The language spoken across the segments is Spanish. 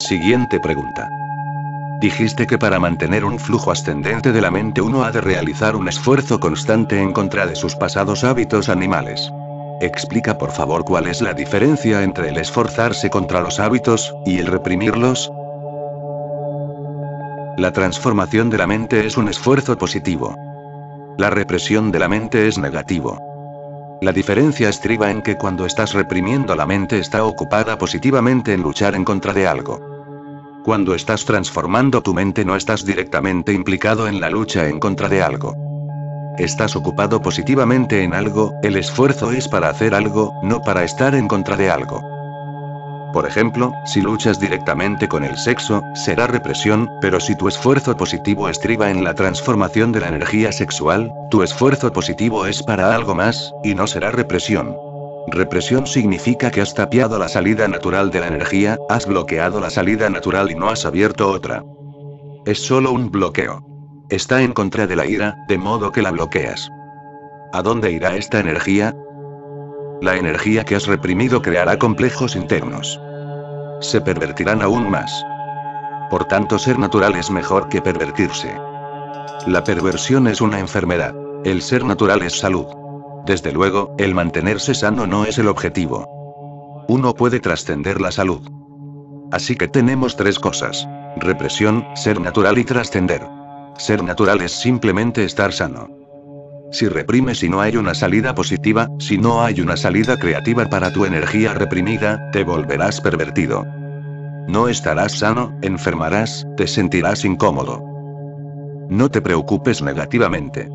Siguiente pregunta. Dijiste que para mantener un flujo ascendente de la mente uno ha de realizar un esfuerzo constante en contra de sus pasados hábitos animales. Explica por favor cuál es la diferencia entre el esforzarse contra los hábitos, y el reprimirlos. La transformación de la mente es un esfuerzo positivo. La represión de la mente es negativo. La diferencia estriba en que cuando estás reprimiendo la mente está ocupada positivamente en luchar en contra de algo. Cuando estás transformando tu mente no estás directamente implicado en la lucha en contra de algo. Estás ocupado positivamente en algo, el esfuerzo es para hacer algo, no para estar en contra de algo. Por ejemplo, si luchas directamente con el sexo, será represión, pero si tu esfuerzo positivo estriba en la transformación de la energía sexual, tu esfuerzo positivo es para algo más, y no será represión. Represión significa que has tapiado la salida natural de la energía, has bloqueado la salida natural y no has abierto otra. Es solo un bloqueo. Está en contra de la ira, de modo que la bloqueas. ¿A dónde irá esta energía? La energía que has reprimido creará complejos internos. Se pervertirán aún más. Por tanto, ser natural es mejor que pervertirse. La perversión es una enfermedad. El ser natural es salud. Desde luego, el mantenerse sano no es el objetivo. Uno puede trascender la salud. Así que tenemos tres cosas: represión, ser natural y trascender. Ser natural es simplemente estar sano. Si reprimes y no hay una salida positiva, si no hay una salida creativa para tu energía reprimida, te volverás pervertido. No estarás sano, enfermarás, te sentirás incómodo. No te preocupes negativamente.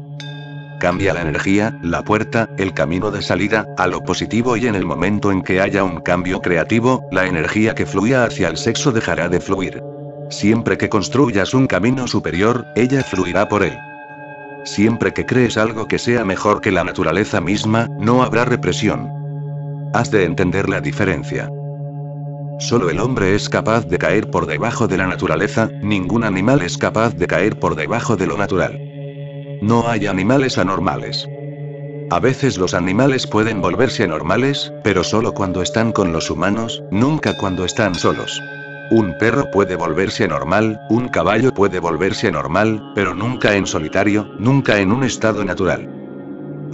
Cambia la energía, la puerta, el camino de salida, a lo positivo y en el momento en que haya un cambio creativo, la energía que fluía hacia el sexo dejará de fluir. Siempre que construyas un camino superior, ella fluirá por él. Siempre que crees algo que sea mejor que la naturaleza misma, no habrá represión. Has de entender la diferencia. Solo el hombre es capaz de caer por debajo de la naturaleza, ningún animal es capaz de caer por debajo de lo natural. No hay animales anormales. A veces los animales pueden volverse anormales, pero solo cuando están con los humanos, nunca cuando están solos. Un perro puede volverse anormal, un caballo puede volverse anormal, pero nunca en solitario, nunca en un estado natural.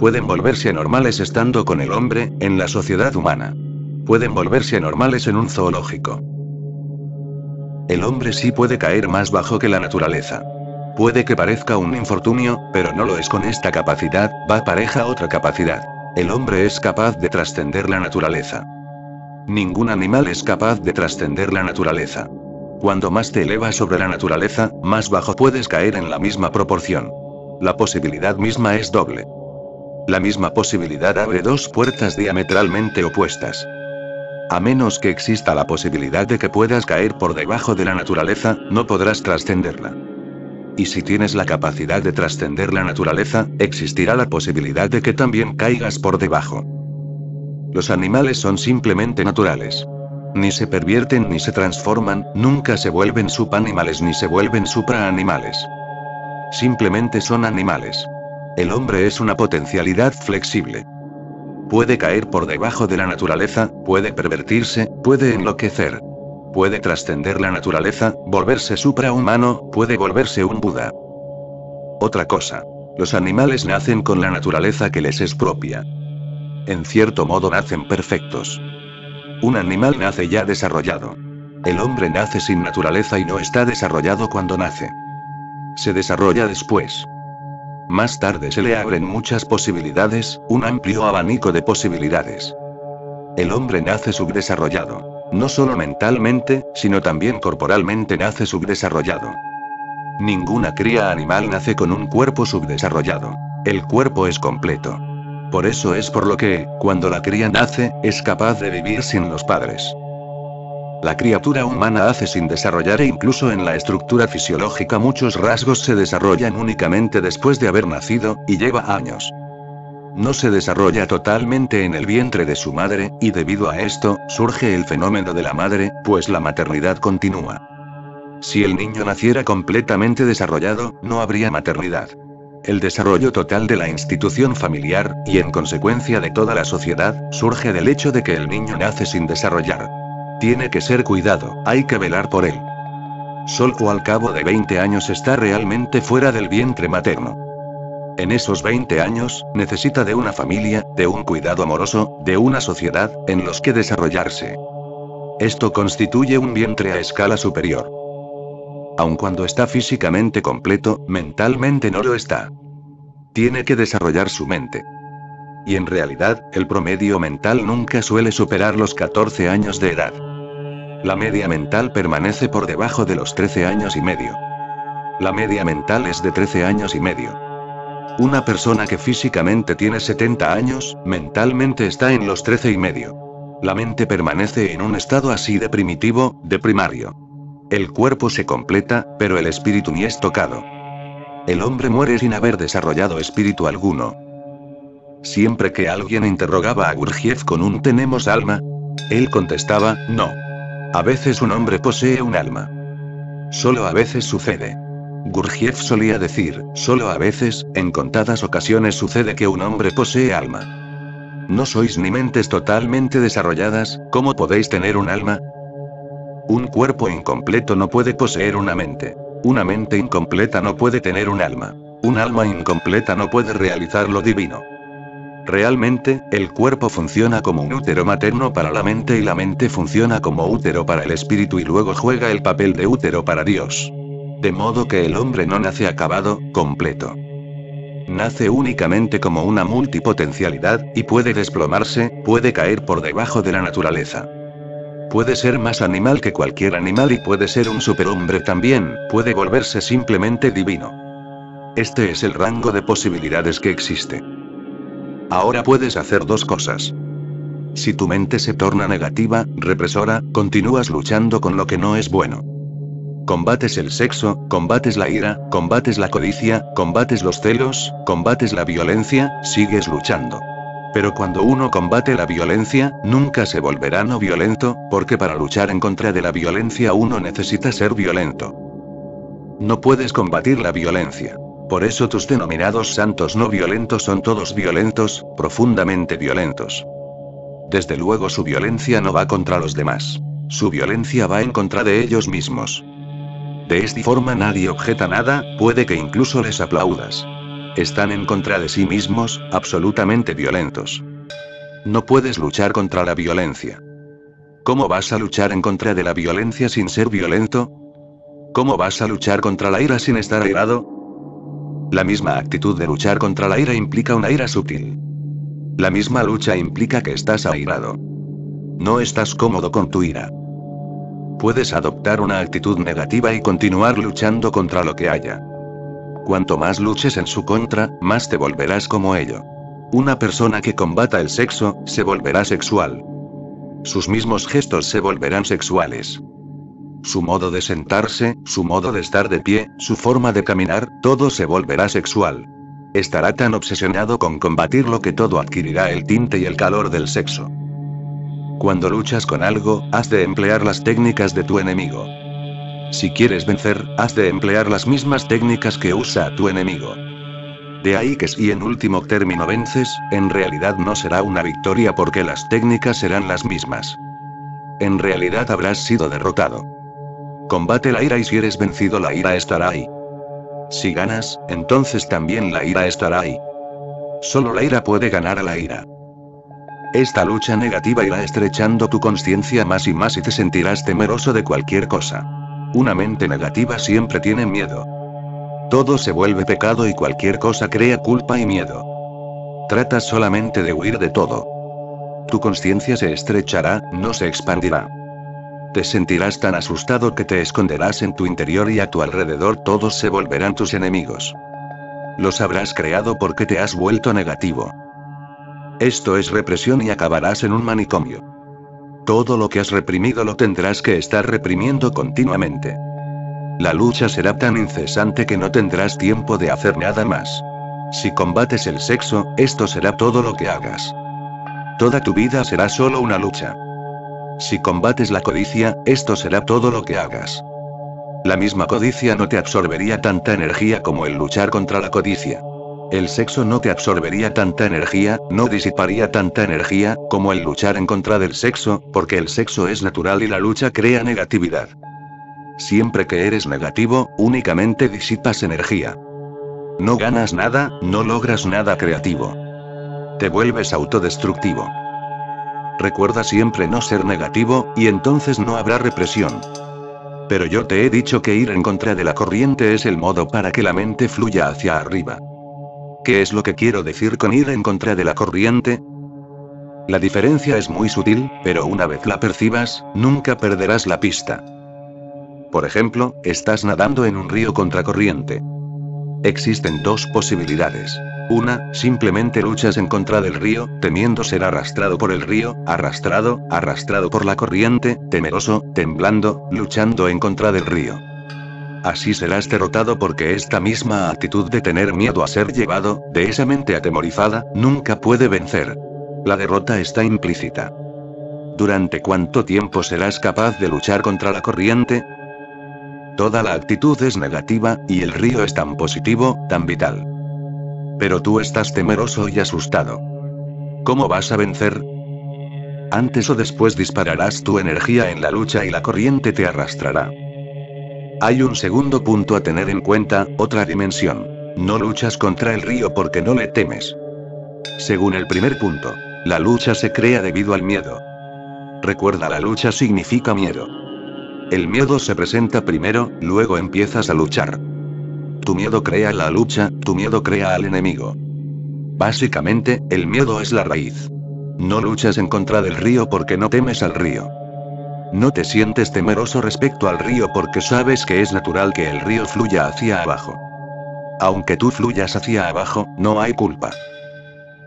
Pueden volverse anormales estando con el hombre, en la sociedad humana. Pueden volverse anormales en un zoológico. El hombre sí puede caer más bajo que la naturaleza. Puede que parezca un infortunio, pero no lo es. Con esta capacidad, va pareja otra capacidad. El hombre es capaz de trascender la naturaleza. Ningún animal es capaz de trascender la naturaleza. Cuando más te elevas sobre la naturaleza, más bajo puedes caer en la misma proporción. La posibilidad misma es doble. La misma posibilidad abre dos puertas diametralmente opuestas. A menos que exista la posibilidad de que puedas caer por debajo de la naturaleza, no podrás trascenderla. Y si tienes la capacidad de trascender la naturaleza, existirá la posibilidad de que también caigas por debajo. Los animales son simplemente naturales. Ni se pervierten ni se transforman, nunca se vuelven subanimales ni se vuelven supraanimales. Simplemente son animales. El hombre es una potencialidad flexible. Puede caer por debajo de la naturaleza, puede pervertirse, puede enloquecer. Puede trascender la naturaleza, volverse suprahumano, puede volverse un Buda. Otra cosa. Los animales nacen con la naturaleza que les es propia. En cierto modo nacen perfectos. Un animal nace ya desarrollado. El hombre nace sin naturaleza y no está desarrollado cuando nace. Se desarrolla después. Más tarde se le abren muchas posibilidades, un amplio abanico de posibilidades. El hombre nace subdesarrollado. No solo mentalmente, sino también corporalmente nace subdesarrollado. Ninguna cría animal nace con un cuerpo subdesarrollado. El cuerpo es completo. Por eso es por lo que, cuando la cría nace, es capaz de vivir sin los padres. La criatura humana hace sin desarrollar e incluso en la estructura fisiológica muchos rasgos se desarrollan únicamente después de haber nacido, y lleva años. No se desarrolla totalmente en el vientre de su madre, y debido a esto, surge el fenómeno de la madre, pues la maternidad continúa. Si el niño naciera completamente desarrollado, no habría maternidad. El desarrollo total de la institución familiar, y en consecuencia de toda la sociedad, surge del hecho de que el niño nace sin desarrollar. Tiene que ser cuidado, hay que velar por él. Solo al cabo de 20 años está realmente fuera del vientre materno. En esos 20 años, necesita de una familia, de un cuidado amoroso, de una sociedad, en los que desarrollarse. Esto constituye un vientre a escala superior. Aun cuando está físicamente completo, mentalmente no lo está. Tiene que desarrollar su mente. Y en realidad, el promedio mental nunca suele superar los 14 años de edad. La media mental permanece por debajo de los 13 años y medio. La media mental es de 13 años y medio. Una persona que físicamente tiene 70 años, mentalmente está en los 13 y medio. La mente permanece en un estado así de primitivo, de primario. El cuerpo se completa, pero el espíritu ni es tocado. El hombre muere sin haber desarrollado espíritu alguno. Siempre que alguien interrogaba a Gurdjieff con un ¿tenemos alma?, él contestaba, no. A veces un hombre posee un alma. Solo a veces sucede. Gurdjieff solía decir, solo a veces, en contadas ocasiones sucede que un hombre posee alma. ¿No sois ni mentes totalmente desarrolladas? ¿Cómo podéis tener un alma? Un cuerpo incompleto no puede poseer una mente. Una mente incompleta no puede tener un alma. Un alma incompleta no puede realizar lo divino. Realmente, el cuerpo funciona como un útero materno para la mente y la mente funciona como útero para el espíritu y luego juega el papel de útero para Dios. De modo que el hombre no nace acabado, completo. Nace únicamente como una multipotencialidad, y puede desplomarse, puede caer por debajo de la naturaleza. Puede ser más animal que cualquier animal y puede ser un superhombre también, puede volverse simplemente divino. Este es el rango de posibilidades que existe. Ahora puedes hacer dos cosas. Si tu mente se torna negativa, represora, continúas luchando con lo que no es bueno. Combates el sexo, combates la ira, combates la codicia, combates los celos, combates la violencia, sigues luchando. Pero cuando uno combate la violencia, nunca se volverá no violento, porque para luchar en contra de la violencia uno necesita ser violento. No puedes combatir la violencia. Por eso tus denominados santos no violentos son todos violentos, profundamente violentos. Desde luego su violencia no va contra los demás. Su violencia va en contra de ellos mismos. De esta forma nadie objeta nada, puede que incluso les aplaudas. Están en contra de sí mismos, absolutamente violentos. No puedes luchar contra la violencia. ¿Cómo vas a luchar en contra de la violencia sin ser violento? ¿Cómo vas a luchar contra la ira sin estar airado? La misma actitud de luchar contra la ira implica una ira sutil. La misma lucha implica que estás airado. No estás cómodo con tu ira. Puedes adoptar una actitud negativa y continuar luchando contra lo que haya. Cuanto más luches en su contra, más te volverás como ello. Una persona que combata el sexo, se volverá sexual. Sus mismos gestos se volverán sexuales. Su modo de sentarse, su modo de estar de pie, su forma de caminar, todo se volverá sexual. Estará tan obsesionado con combatir lo que todo adquirirá el tinte y el calor del sexo. Cuando luchas con algo, has de emplear las técnicas de tu enemigo. Si quieres vencer, has de emplear las mismas técnicas que usa tu enemigo. De ahí que si en último término vences, en realidad no será una victoria porque las técnicas serán las mismas. En realidad habrás sido derrotado. Combate la ira y si eres vencido la ira estará ahí. Si ganas, entonces también la ira estará ahí. Solo la ira puede ganar a la ira. Esta lucha negativa irá estrechando tu conciencia más y más y te sentirás temeroso de cualquier cosa. Una mente negativa siempre tiene miedo. Todo se vuelve pecado y cualquier cosa crea culpa y miedo. Tratas solamente de huir de todo. Tu conciencia se estrechará, no se expandirá. Te sentirás tan asustado que te esconderás en tu interior y a tu alrededor todos se volverán tus enemigos. Los habrás creado porque te has vuelto negativo. Esto es represión y acabarás en un manicomio. Todo lo que has reprimido lo tendrás que estar reprimiendo continuamente. La lucha será tan incesante que no tendrás tiempo de hacer nada más. Si combates el sexo, esto será todo lo que hagas. Toda tu vida será solo una lucha. Si combates la codicia, esto será todo lo que hagas. La misma codicia no te absorbería tanta energía como el luchar contra la codicia. El sexo no te absorbería tanta energía, no disiparía tanta energía, como el luchar en contra del sexo, porque el sexo es natural y la lucha crea negatividad. Siempre que eres negativo, únicamente disipas energía. No ganas nada, no logras nada creativo. Te vuelves autodestructivo. Recuerda siempre no ser negativo, y entonces no habrá represión. Pero yo te he dicho que ir en contra de la corriente es el modo para que la mente fluya hacia arriba. ¿Qué es lo que quiero decir con ir en contra de la corriente? La diferencia es muy sutil, pero una vez la percibas, nunca perderás la pista. Por ejemplo, estás nadando en un río contracorriente. Existen dos posibilidades. Una, simplemente luchas en contra del río, temiendo ser arrastrado por el río, arrastrado por la corriente, temeroso, temblando, luchando en contra del río. Así serás derrotado porque esta misma actitud de tener miedo a ser llevado, de esa mente atemorizada, nunca puede vencer. La derrota está implícita. ¿Durante cuánto tiempo serás capaz de luchar contra la corriente? Toda la actitud es negativa, y el río es tan positivo, tan vital. Pero tú estás temeroso y asustado. ¿Cómo vas a vencer? Antes o después dispararás tu energía en la lucha y la corriente te arrastrará. Hay un segundo punto a tener en cuenta, otra dimensión. No luchas contra el río porque no le temes. Según el primer punto, la lucha se crea debido al miedo. Recuerda, la lucha significa miedo. El miedo se presenta primero, luego empiezas a luchar. Tu miedo crea la lucha, tu miedo crea al enemigo. Básicamente, el miedo es la raíz. No luchas en contra del río porque no temes al río. No te sientes temeroso respecto al río porque sabes que es natural que el río fluya hacia abajo. Aunque tú fluyas hacia abajo, no hay culpa.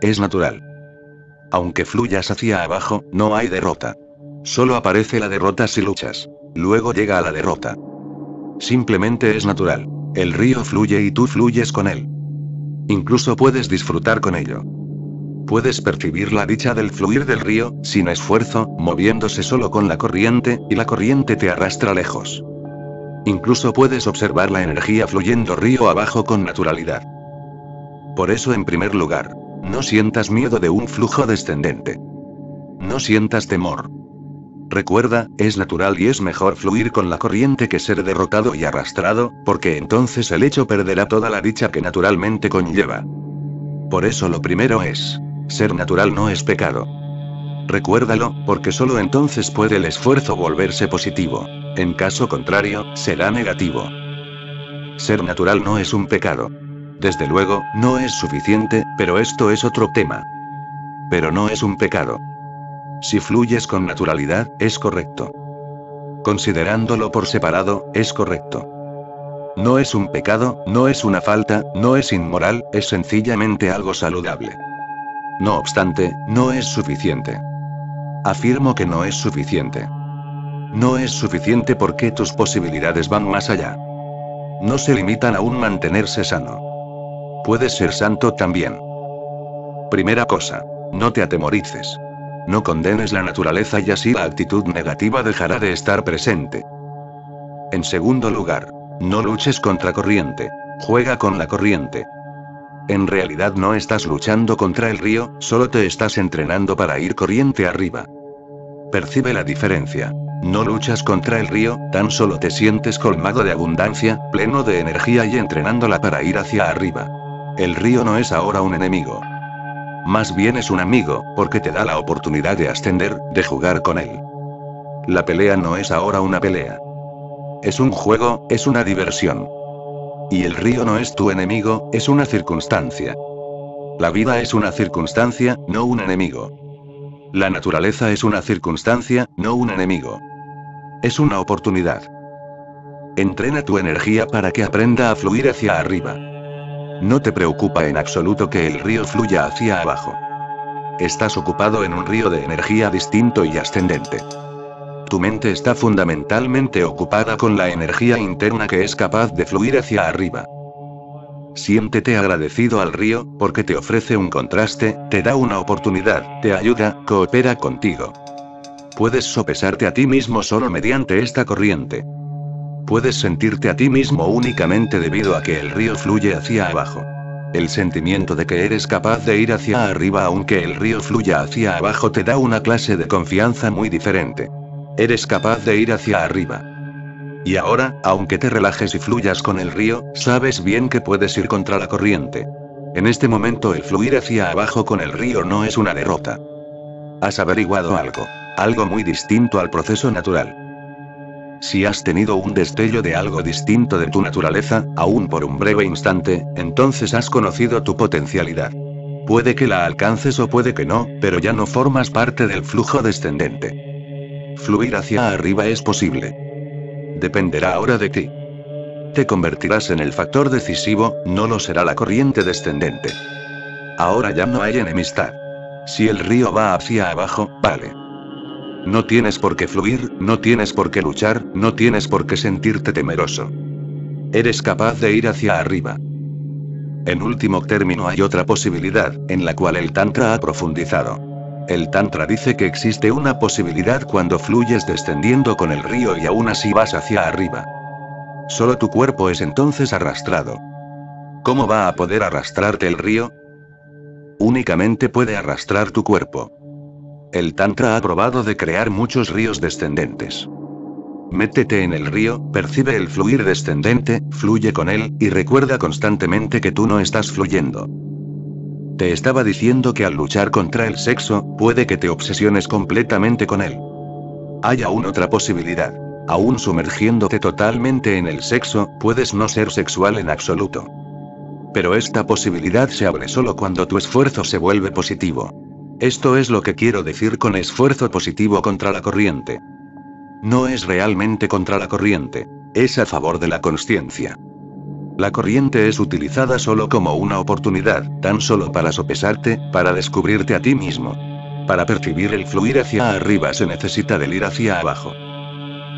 Es natural. Aunque fluyas hacia abajo, no hay derrota. Solo aparece la derrota si luchas. Luego llega a la derrota. Simplemente es natural. El río fluye y tú fluyes con él. Incluso puedes disfrutar con ello. Puedes percibir la dicha del fluir del río, sin esfuerzo, moviéndose solo con la corriente, y la corriente te arrastra lejos. Incluso puedes observar la energía fluyendo río abajo con naturalidad. Por eso, en primer lugar, no sientas miedo de un flujo descendente. No sientas temor. Recuerda, es natural y es mejor fluir con la corriente que ser derrotado y arrastrado, porque entonces el hecho perderá toda la dicha que naturalmente conlleva. Por eso lo primero es, ser natural no es pecado. Recuérdalo, porque solo entonces puede el esfuerzo volverse positivo. En caso contrario, será negativo. Ser natural no es un pecado. Desde luego, no es suficiente, pero esto es otro tema. Pero no es un pecado. Si fluyes con naturalidad, es correcto. Considerándolo por separado, es correcto. No es un pecado, no es una falta, no es inmoral, es sencillamente algo saludable. No obstante, no es suficiente. Afirmo que no es suficiente. No es suficiente porque tus posibilidades van más allá. No se limitan a un mantenerse sano. Puedes ser santo también. Primera cosa, no te atemorices. No condenes la naturaleza y así la actitud negativa dejará de estar presente. En segundo lugar, no luches contra corriente. Juega con la corriente. En realidad no estás luchando contra el río, solo te estás entrenando para ir corriente arriba. Percibe la diferencia. No luchas contra el río, tan solo te sientes colmado de abundancia, pleno de energía y entrenándola para ir hacia arriba. El río no es ahora un enemigo. Más bien es un amigo, porque te da la oportunidad de ascender, de jugar con él. La pelea no es ahora una pelea. Es un juego, es una diversión. Y el río no es tu enemigo, es una circunstancia. La vida es una circunstancia, no un enemigo. La naturaleza es una circunstancia, no un enemigo. Es una oportunidad. Entrena tu energía para que aprenda a fluir hacia arriba. No te preocupa en absoluto que el río fluya hacia abajo. Estás ocupado en un río de energía distinto y ascendente. Tu mente está fundamentalmente ocupada con la energía interna que es capaz de fluir hacia arriba. Siéntete agradecido al río, porque te ofrece un contraste, te da una oportunidad, te ayuda, coopera contigo. Puedes sopesarte a ti mismo solo mediante esta corriente. Puedes sentirte a ti mismo únicamente debido a que el río fluye hacia abajo. El sentimiento de que eres capaz de ir hacia arriba aunque el río fluya hacia abajo te da una clase de confianza muy diferente. Eres capaz de ir hacia arriba. Y ahora, aunque te relajes y fluyas con el río, sabes bien que puedes ir contra la corriente. En este momento el fluir hacia abajo con el río no es una derrota. Has averiguado algo muy distinto al proceso natural. Si has tenido un destello de algo distinto de tu naturaleza, aún por un breve instante, entonces has conocido tu potencialidad. Puede que la alcances o puede que no, pero ya no formas parte del flujo descendente. Fluir hacia arriba es posible. Dependerá ahora de ti. Te convertirás en el factor decisivo, no lo será la corriente descendente. Ahora ya no hay enemistad. Si el río va hacia abajo, vale. No tienes por qué fluir, no tienes por qué luchar, no tienes por qué sentirte temeroso. Eres capaz de ir hacia arriba. En último término hay otra posibilidad, en la cual el Tantra ha profundizado. El Tantra dice que existe una posibilidad cuando fluyes descendiendo con el río y aún así vas hacia arriba. Solo tu cuerpo es entonces arrastrado. ¿Cómo va a poder arrastrarte el río? Únicamente puede arrastrar tu cuerpo. El Tantra ha probado de crear muchos ríos descendentes. Métete en el río, percibe el fluir descendente, fluye con él, y recuerda constantemente que tú no estás fluyendo. Te estaba diciendo que al luchar contra el sexo, puede que te obsesiones completamente con él. Hay aún otra posibilidad. Aún sumergiéndote totalmente en el sexo, puedes no ser sexual en absoluto. Pero esta posibilidad se abre solo cuando tu esfuerzo se vuelve positivo. Esto es lo que quiero decir con esfuerzo positivo contra la corriente. No es realmente contra la corriente, es a favor de la consciencia. La corriente es utilizada solo como una oportunidad, tan solo para sopesarte, para descubrirte a ti mismo. Para percibir el fluir hacia arriba se necesita del ir hacia abajo.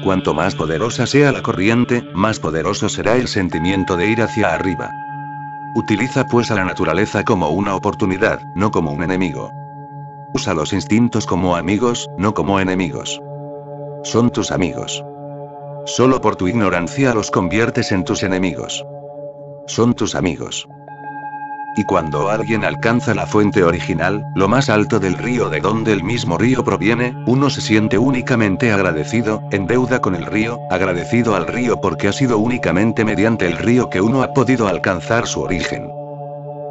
Cuanto más poderosa sea la corriente, más poderoso será el sentimiento de ir hacia arriba. Utiliza pues a la naturaleza como una oportunidad, no como un enemigo. Usa los instintos como amigos, no como enemigos. Son tus amigos. Solo por tu ignorancia los conviertes en tus enemigos. Son tus amigos. Y cuando alguien alcanza la fuente original, lo más alto del río de donde el mismo río proviene, uno se siente únicamente agradecido, en deuda con el río, agradecido al río porque ha sido únicamente mediante el río que uno ha podido alcanzar su origen.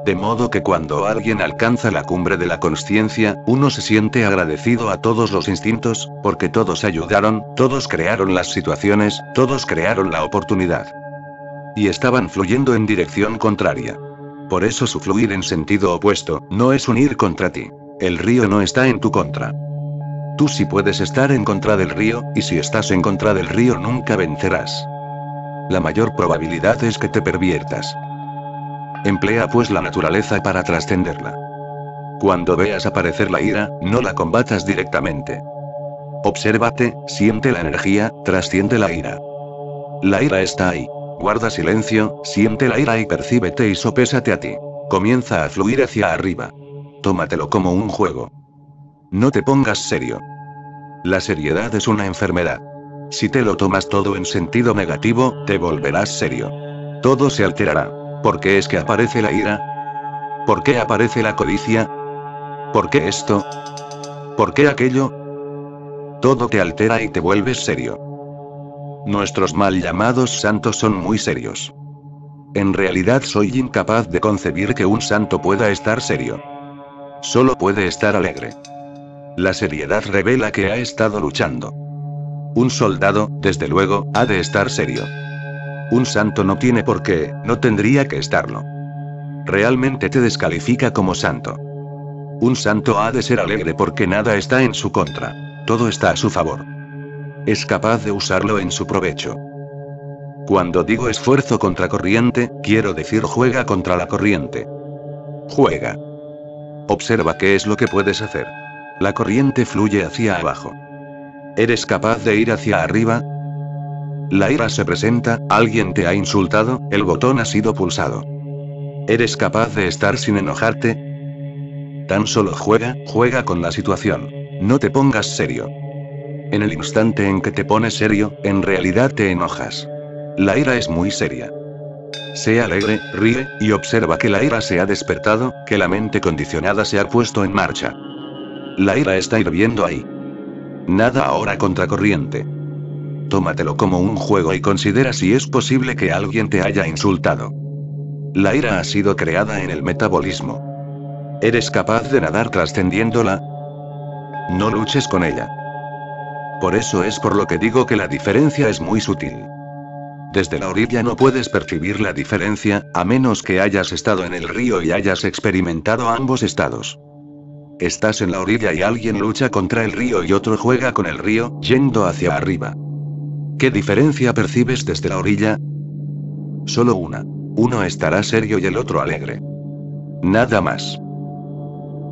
De modo que cuando alguien alcanza la cumbre de la consciencia, uno se siente agradecido a todos los instintos, porque todos ayudaron, todos crearon las situaciones, todos crearon la oportunidad. Y estaban fluyendo en dirección contraria. Por eso su fluir en sentido opuesto, no es un ir contra ti. El río no está en tu contra. Tú sí puedes estar en contra del río, y si estás en contra del río nunca vencerás. La mayor probabilidad es que te perviertas. Emplea pues la naturaleza para trascenderla. Cuando veas aparecer la ira, no la combatas directamente. Obsérvate, siente la energía, trasciende la ira. La ira está ahí. Guarda silencio, siente la ira y percíbete y sopésate a ti. Comienza a fluir hacia arriba. Tómatelo como un juego. No te pongas serio. La seriedad es una enfermedad. Si te lo tomas todo en sentido negativo, te volverás serio. Todo se alterará. ¿Por qué es que aparece la ira? ¿Por qué aparece la codicia? ¿Por qué esto? ¿Por qué aquello? Todo te altera y te vuelves serio. Nuestros mal llamados santos son muy serios. En realidad soy incapaz de concebir que un santo pueda estar serio. Solo puede estar alegre. La seriedad revela que ha estado luchando. Un soldado, desde luego, ha de estar serio. Un santo no tiene por qué, no tendría que estarlo. Realmente te descalifica como santo. Un santo ha de ser alegre porque nada está en su contra. Todo está a su favor. Es capaz de usarlo en su provecho. Cuando digo esfuerzo contra corriente, quiero decir juega contra la corriente. Juega. Observa qué es lo que puedes hacer. La corriente fluye hacia abajo. ¿Eres capaz de ir hacia arriba? La ira se presenta, alguien te ha insultado, el botón ha sido pulsado. ¿Eres capaz de estar sin enojarte? Tan solo juega con la situación. No te pongas serio. En el instante en que te pones serio, en realidad te enojas. La ira es muy seria. Sé alegre, ríe, y observa que la ira se ha despertado, que la mente condicionada se ha puesto en marcha. La ira está hirviendo ahí. Nada ahora contracorriente. Tómatelo como un juego y considera si es posible que alguien te haya insultado. La ira ha sido creada en el metabolismo. ¿Eres capaz de nadar trascendiéndola? No luches con ella. Por eso es por lo que digo que la diferencia es muy sutil. Desde la orilla no puedes percibir la diferencia, a menos que hayas estado en el río y hayas experimentado ambos estados. Estás en la orilla y alguien lucha contra el río y otro juega con el río, yendo hacia arriba. ¿Qué diferencia percibes desde la orilla? Solo una. Uno estará serio y el otro alegre. Nada más.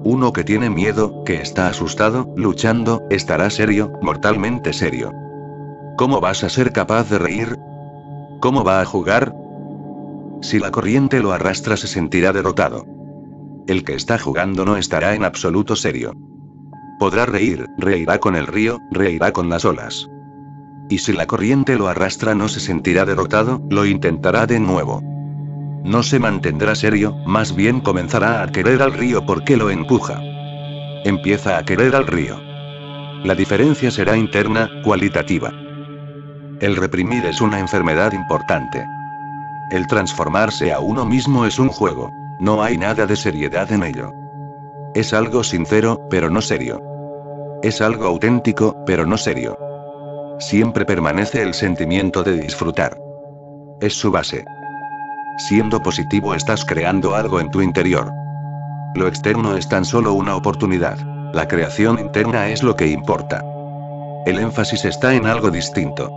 Uno que tiene miedo, que está asustado, luchando, estará serio, mortalmente serio. ¿Cómo vas a ser capaz de reír? ¿Cómo va a jugar? Si la corriente lo arrastra se sentirá derrotado. El que está jugando no estará en absoluto serio. Podrá reír, reirá con el río, reirá con las olas. Y si la corriente lo arrastra no se sentirá derrotado, lo intentará de nuevo. No se mantendrá serio, más bien comenzará a querer al río porque lo empuja. Empieza a querer al río. La diferencia será interna, cualitativa. El reprimir es una enfermedad importante. El transformarse a uno mismo es un juego. No hay nada de seriedad en ello. Es algo sincero, pero no serio. Es algo auténtico, pero no serio. Siempre permanece el sentimiento de disfrutar. Es su base. Siendo positivo estás creando algo en tu interior. Lo externo es tan solo una oportunidad. La creación interna es lo que importa. El énfasis está en algo distinto.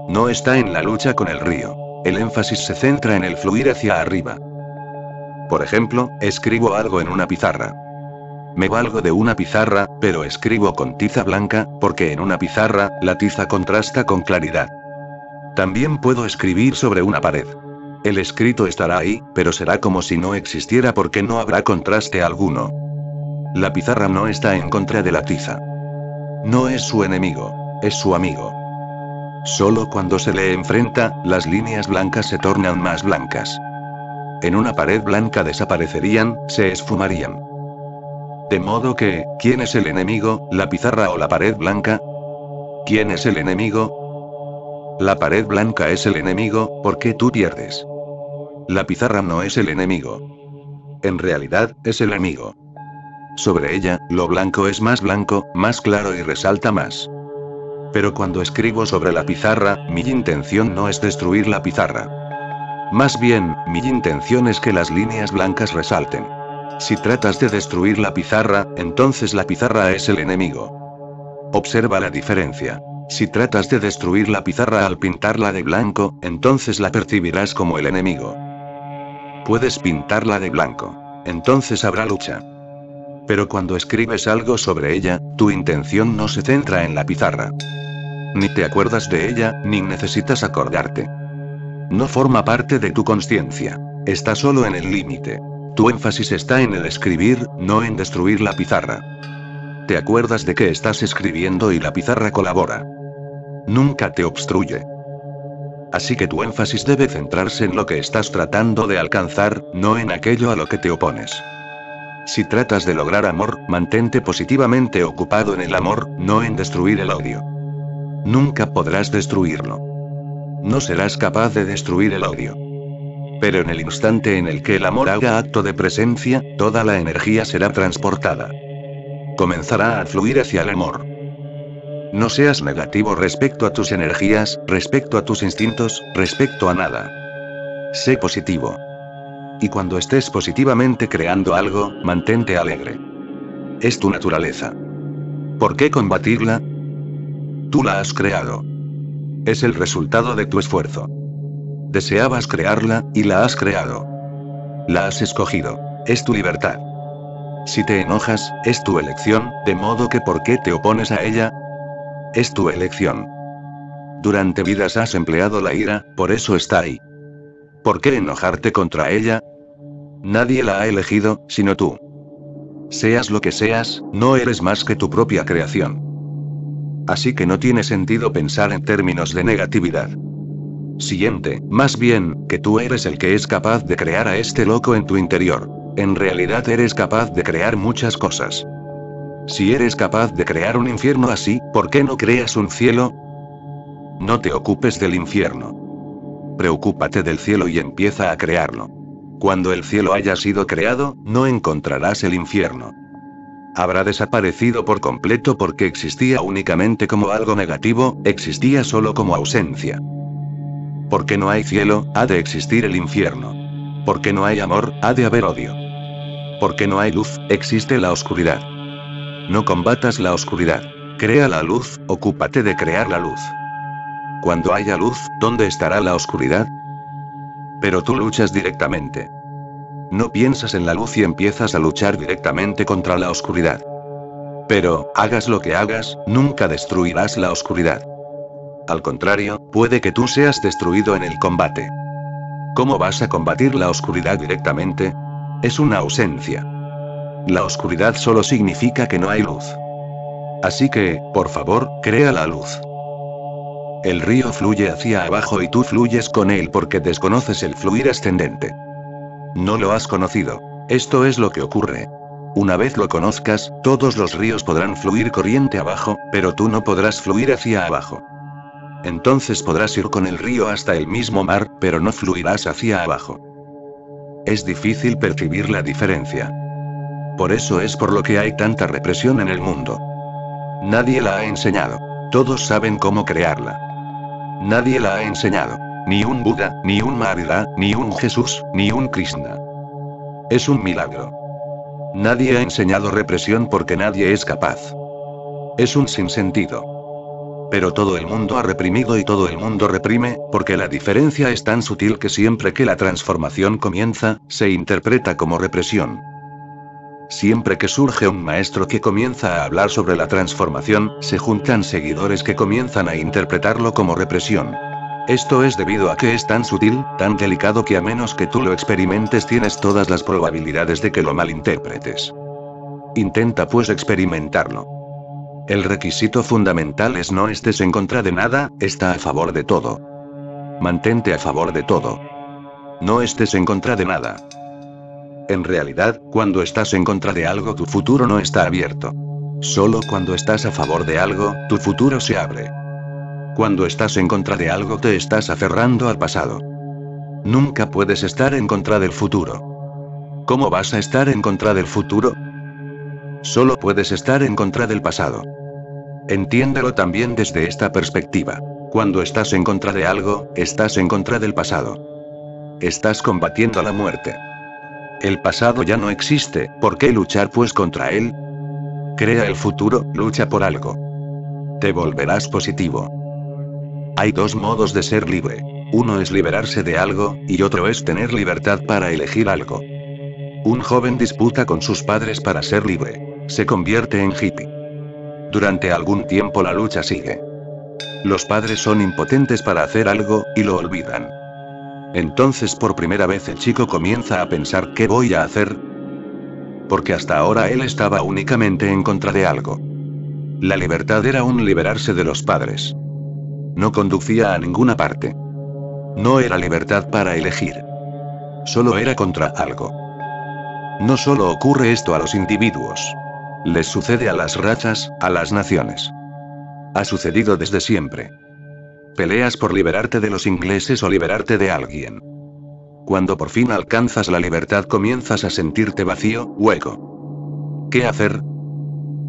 No está en la lucha con el río. El énfasis se centra en el fluir hacia arriba. Por ejemplo, escribo algo en una pizarra. Me valgo de una pizarra, pero escribo con tiza blanca, porque en una pizarra, la tiza contrasta con claridad. También puedo escribir sobre una pared. El escrito estará ahí, pero será como si no existiera porque no habrá contraste alguno. La pizarra no está en contra de la tiza. No es su enemigo, es su amigo. Solo cuando se le enfrenta, las líneas blancas se tornan más blancas. En una pared blanca desaparecerían, se esfumarían. De modo que, ¿quién es el enemigo, la pizarra o la pared blanca? ¿Quién es el enemigo? La pared blanca es el enemigo, porque tú pierdes. La pizarra no es el enemigo. En realidad, es el amigo. Sobre ella, lo blanco es más blanco, más claro y resalta más. Pero cuando escribo sobre la pizarra, mi intención no es destruir la pizarra. Más bien, mi intención es que las líneas blancas resalten. Si tratas de destruir la pizarra, entonces la pizarra es el enemigo. Observa la diferencia. Si tratas de destruir la pizarra al pintarla de blanco, entonces la percibirás como el enemigo. Puedes pintarla de blanco. Entonces habrá lucha. Pero cuando escribes algo sobre ella, tu intención no se centra en la pizarra. Ni te acuerdas de ella, ni necesitas acordarte. No forma parte de tu conciencia. Está solo en el límite. Tu énfasis está en el escribir, no en destruir la pizarra. Te acuerdas de que estás escribiendo y la pizarra colabora. Nunca te obstruye. Así que tu énfasis debe centrarse en lo que estás tratando de alcanzar, no en aquello a lo que te opones. Si tratas de lograr amor, mantente positivamente ocupado en el amor, no en destruir el odio. Nunca podrás destruirlo. No serás capaz de destruir el odio. Pero en el instante en el que el amor haga acto de presencia, toda la energía será transportada. Comenzará a fluir hacia el amor. No seas negativo respecto a tus energías, respecto a tus instintos, respecto a nada. Sé positivo. Y cuando estés positivamente creando algo, mantente alegre. Es tu naturaleza. ¿Por qué combatirla? Tú la has creado. Es el resultado de tu esfuerzo. Deseabas crearla, y la has creado. La has escogido. Es tu libertad. Si te enojas, es tu elección, de modo que ¿por qué te opones a ella? Es tu elección. Durante vidas has empleado la ira, por eso está ahí. ¿Por qué enojarte contra ella? Nadie la ha elegido, sino tú. Seas lo que seas, no eres más que tu propia creación. Así que no tiene sentido pensar en términos de negatividad. Siente, más bien, que tú eres el que es capaz de crear a este loco en tu interior. En realidad eres capaz de crear muchas cosas. Si eres capaz de crear un infierno así, ¿por qué no creas un cielo? No te ocupes del infierno. Preocúpate del cielo y empieza a crearlo. Cuando el cielo haya sido creado, no encontrarás el infierno. Habrá desaparecido por completo porque existía únicamente como algo negativo, existía solo como ausencia. Porque no hay cielo, ha de existir el infierno. Porque no hay amor, ha de haber odio. Porque no hay luz, existe la oscuridad. No combatas la oscuridad. Crea la luz, ocúpate de crear la luz. Cuando haya luz, ¿dónde estará la oscuridad? Pero tú luchas directamente. No piensas en la luz y empiezas a luchar directamente contra la oscuridad. Pero, hagas lo que hagas, nunca destruirás la oscuridad. Al contrario, puede que tú seas destruido en el combate. ¿Cómo vas a combatir la oscuridad directamente? Es una ausencia. La oscuridad solo significa que no hay luz. Así que, por favor, crea la luz. El río fluye hacia abajo y tú fluyes con él porque desconoces el fluir ascendente. No lo has conocido. Esto es lo que ocurre. Una vez lo conozcas, todos los ríos podrán fluir corriente abajo, pero tú no podrás fluir hacia abajo. Entonces podrás ir con el río hasta el mismo mar, pero no fluirás hacia abajo. Es difícil percibir la diferencia. Por eso es por lo que hay tanta represión en el mundo. Nadie la ha enseñado. Todos saben cómo crearla. Nadie la ha enseñado. Ni un Buda, ni un Maharira, ni un Jesús, ni un Krishna. Es un milagro. Nadie ha enseñado represión porque nadie es capaz. Es un sinsentido. Pero todo el mundo ha reprimido y todo el mundo reprime, porque la diferencia es tan sutil que siempre que la transformación comienza, se interpreta como represión. Siempre que surge un maestro que comienza a hablar sobre la transformación, se juntan seguidores que comienzan a interpretarlo como represión. Esto es debido a que es tan sutil, tan delicado que a menos que tú lo experimentes tienes todas las probabilidades de que lo malinterpretes. Intenta pues experimentarlo. El requisito fundamental es no estés en contra de nada, está a favor de todo. Mantente a favor de todo. No estés en contra de nada. En realidad, cuando estás en contra de algo tu futuro no está abierto. Solo cuando estás a favor de algo, tu futuro se abre. Cuando estás en contra de algo te estás aferrando al pasado. Nunca puedes estar en contra del futuro. ¿Cómo vas a estar en contra del futuro? Solo puedes estar en contra del pasado. Entiéndelo también desde esta perspectiva. Cuando estás en contra de algo, estás en contra del pasado. Estás combatiendo la muerte. El pasado ya no existe, ¿por qué luchar pues contra él? Crea el futuro, lucha por algo. Te volverás positivo. Hay dos modos de ser libre. Uno es liberarse de algo, y otro es tener libertad para elegir algo. Un joven disputa con sus padres para ser libre. Se convierte en hippie. Durante algún tiempo la lucha sigue. Los padres son impotentes para hacer algo, y lo olvidan. Entonces por primera vez el chico comienza a pensar ¿qué voy a hacer? Porque hasta ahora él estaba únicamente en contra de algo. La libertad era un liberarse de los padres. No conducía a ninguna parte. No era libertad para elegir. Solo era contra algo. No solo ocurre esto a los individuos. Les sucede a las razas, a las naciones. Ha sucedido desde siempre. Peleas por liberarte de los ingleses o liberarte de alguien. Cuando por fin alcanzas la libertad comienzas a sentirte vacío, hueco. ¿Qué hacer?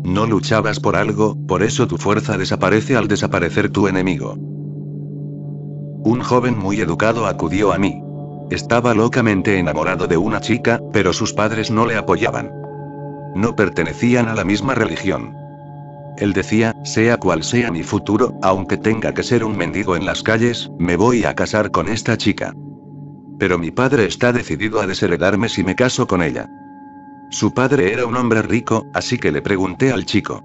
No luchabas por algo, por eso tu fuerza desaparece al desaparecer tu enemigo. Un joven muy educado acudió a mí. Estaba locamente enamorado de una chica, pero sus padres no le apoyaban. No pertenecían a la misma religión. Él decía, sea cual sea mi futuro, aunque tenga que ser un mendigo en las calles, me voy a casar con esta chica. Pero mi padre está decidido a desheredarme si me caso con ella. Su padre era un hombre rico, así que le pregunté al chico.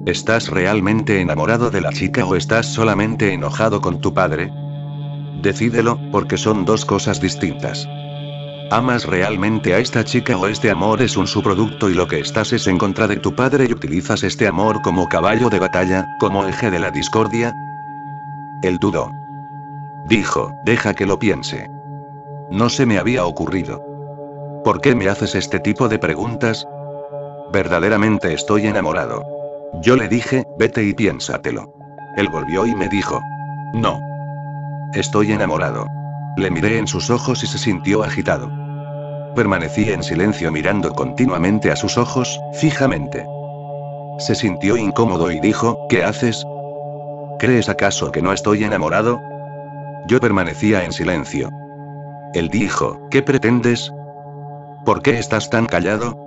¿Estás realmente enamorado de la chica o estás solamente enojado con tu padre? Decídelo, porque son dos cosas distintas. ¿Amas realmente a esta chica o este amor es un subproducto y lo que estás es en contra de tu padre y utilizas este amor como caballo de batalla, como eje de la discordia? Él dudó. Dijo, deja que lo piense. No se me había ocurrido. ¿Por qué me haces este tipo de preguntas? Verdaderamente estoy enamorado. Yo le dije, vete y piénsatelo. Él volvió y me dijo, no. Estoy enamorado. Le miré en sus ojos y se sintió agitado. Permanecí en silencio mirando continuamente a sus ojos, fijamente. Se sintió incómodo y dijo, ¿qué haces? ¿Crees acaso que no estoy enamorado? Yo permanecía en silencio. Él dijo, ¿qué pretendes? ¿Por qué estás tan callado?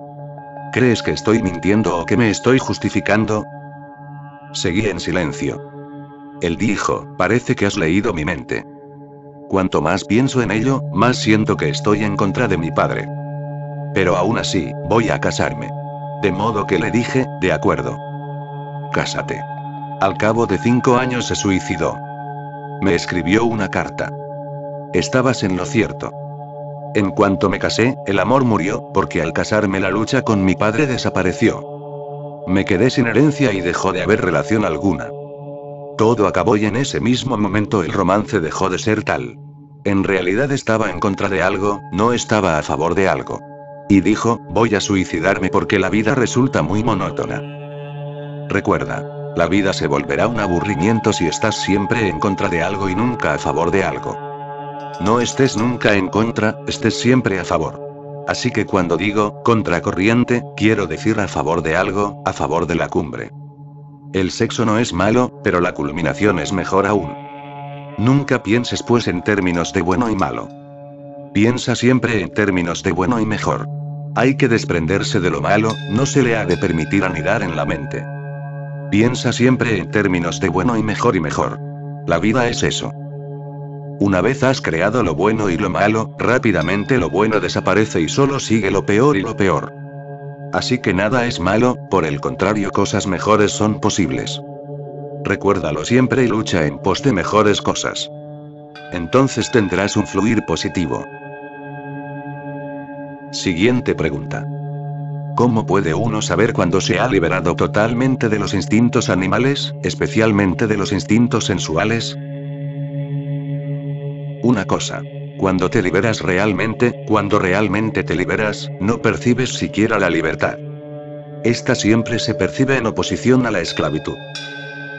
¿Crees que estoy mintiendo o que me estoy justificando? Seguí en silencio. Él dijo, parece que has leído mi mente. Cuanto más pienso en ello, más siento que estoy en contra de mi padre. Pero aún así, voy a casarme. De modo que le dije, de acuerdo. Cásate. Al cabo de 5 años se suicidó. Me escribió una carta. Estabas en lo cierto. En cuanto me casé, el amor murió, porque al casarme la lucha con mi padre desapareció. Me quedé sin herencia y dejó de haber relación alguna. Todo acabó y en ese mismo momento el romance dejó de ser tal. En realidad estaba en contra de algo, no estaba a favor de algo. Y dijo, voy a suicidarme porque la vida resulta muy monótona. Recuerda, la vida se volverá un aburrimiento si estás siempre en contra de algo y nunca a favor de algo. No estés nunca en contra, estés siempre a favor. Así que cuando digo, contracorriente, quiero decir a favor de algo, a favor de la cumbre. El sexo no es malo, pero la culminación es mejor aún. Nunca pienses pues en términos de bueno y malo. Piensa siempre en términos de bueno y mejor. Hay que desprenderse de lo malo, no se le ha de permitir anidar en la mente. Piensa siempre en términos de bueno y mejor y mejor. La vida es eso. Una vez has creado lo bueno y lo malo, rápidamente lo bueno desaparece y solo sigue lo peor y lo peor. Así que nada es malo, por el contrario, cosas mejores son posibles. Recuérdalo siempre y lucha en pos de mejores cosas. Entonces tendrás un fluir positivo. Siguiente pregunta. ¿Cómo puede uno saber cuándo se ha liberado totalmente de los instintos animales, especialmente de los instintos sensuales? Una cosa. Cuando te liberas realmente, cuando realmente te liberas, no percibes siquiera la libertad. Esta siempre se percibe en oposición a la esclavitud.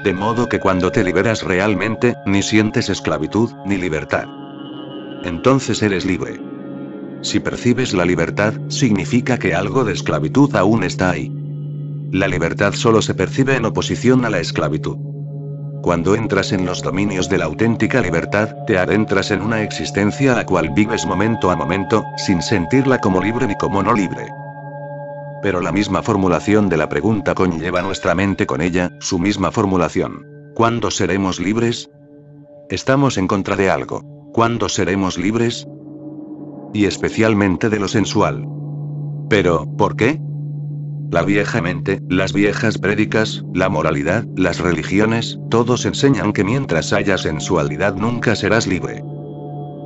De modo que cuando te liberas realmente, ni sientes esclavitud, ni libertad. Entonces eres libre. Si percibes la libertad, significa que algo de esclavitud aún está ahí. La libertad solo se percibe en oposición a la esclavitud. Cuando entras en los dominios de la auténtica libertad, te adentras en una existencia a la cual vives momento a momento, sin sentirla como libre ni como no libre. Pero la misma formulación de la pregunta conlleva nuestra mente con ella, su misma formulación. ¿Cuándo seremos libres? Estamos en contra de algo. ¿Cuándo seremos libres? Y especialmente de lo sensual. Pero, ¿por qué? La vieja mente, las viejas prédicas, la moralidad, las religiones, todos enseñan que mientras haya sensualidad nunca serás libre.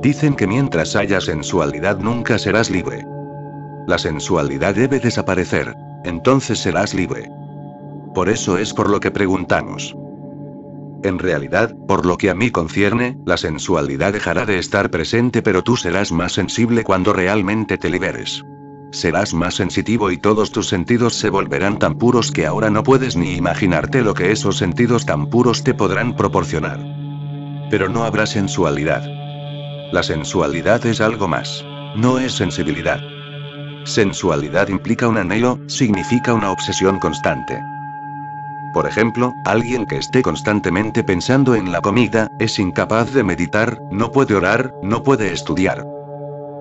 Dicen que mientras haya sensualidad nunca serás libre. La sensualidad debe desaparecer. Entonces serás libre. Por eso es por lo que preguntamos. En realidad, por lo que a mí concierne, la sensualidad dejará de estar presente, pero tú serás más sensible cuando realmente te liberes. Serás más sensitivo y todos tus sentidos se volverán tan puros que ahora no puedes ni imaginarte lo que esos sentidos tan puros te podrán proporcionar. Pero no habrá sensualidad. La sensualidad es algo más. No es sensibilidad. Sensualidad implica un anhelo, significa una obsesión constante. Por ejemplo, alguien que esté constantemente pensando en la comida, es incapaz de meditar, no puede orar, no puede estudiar.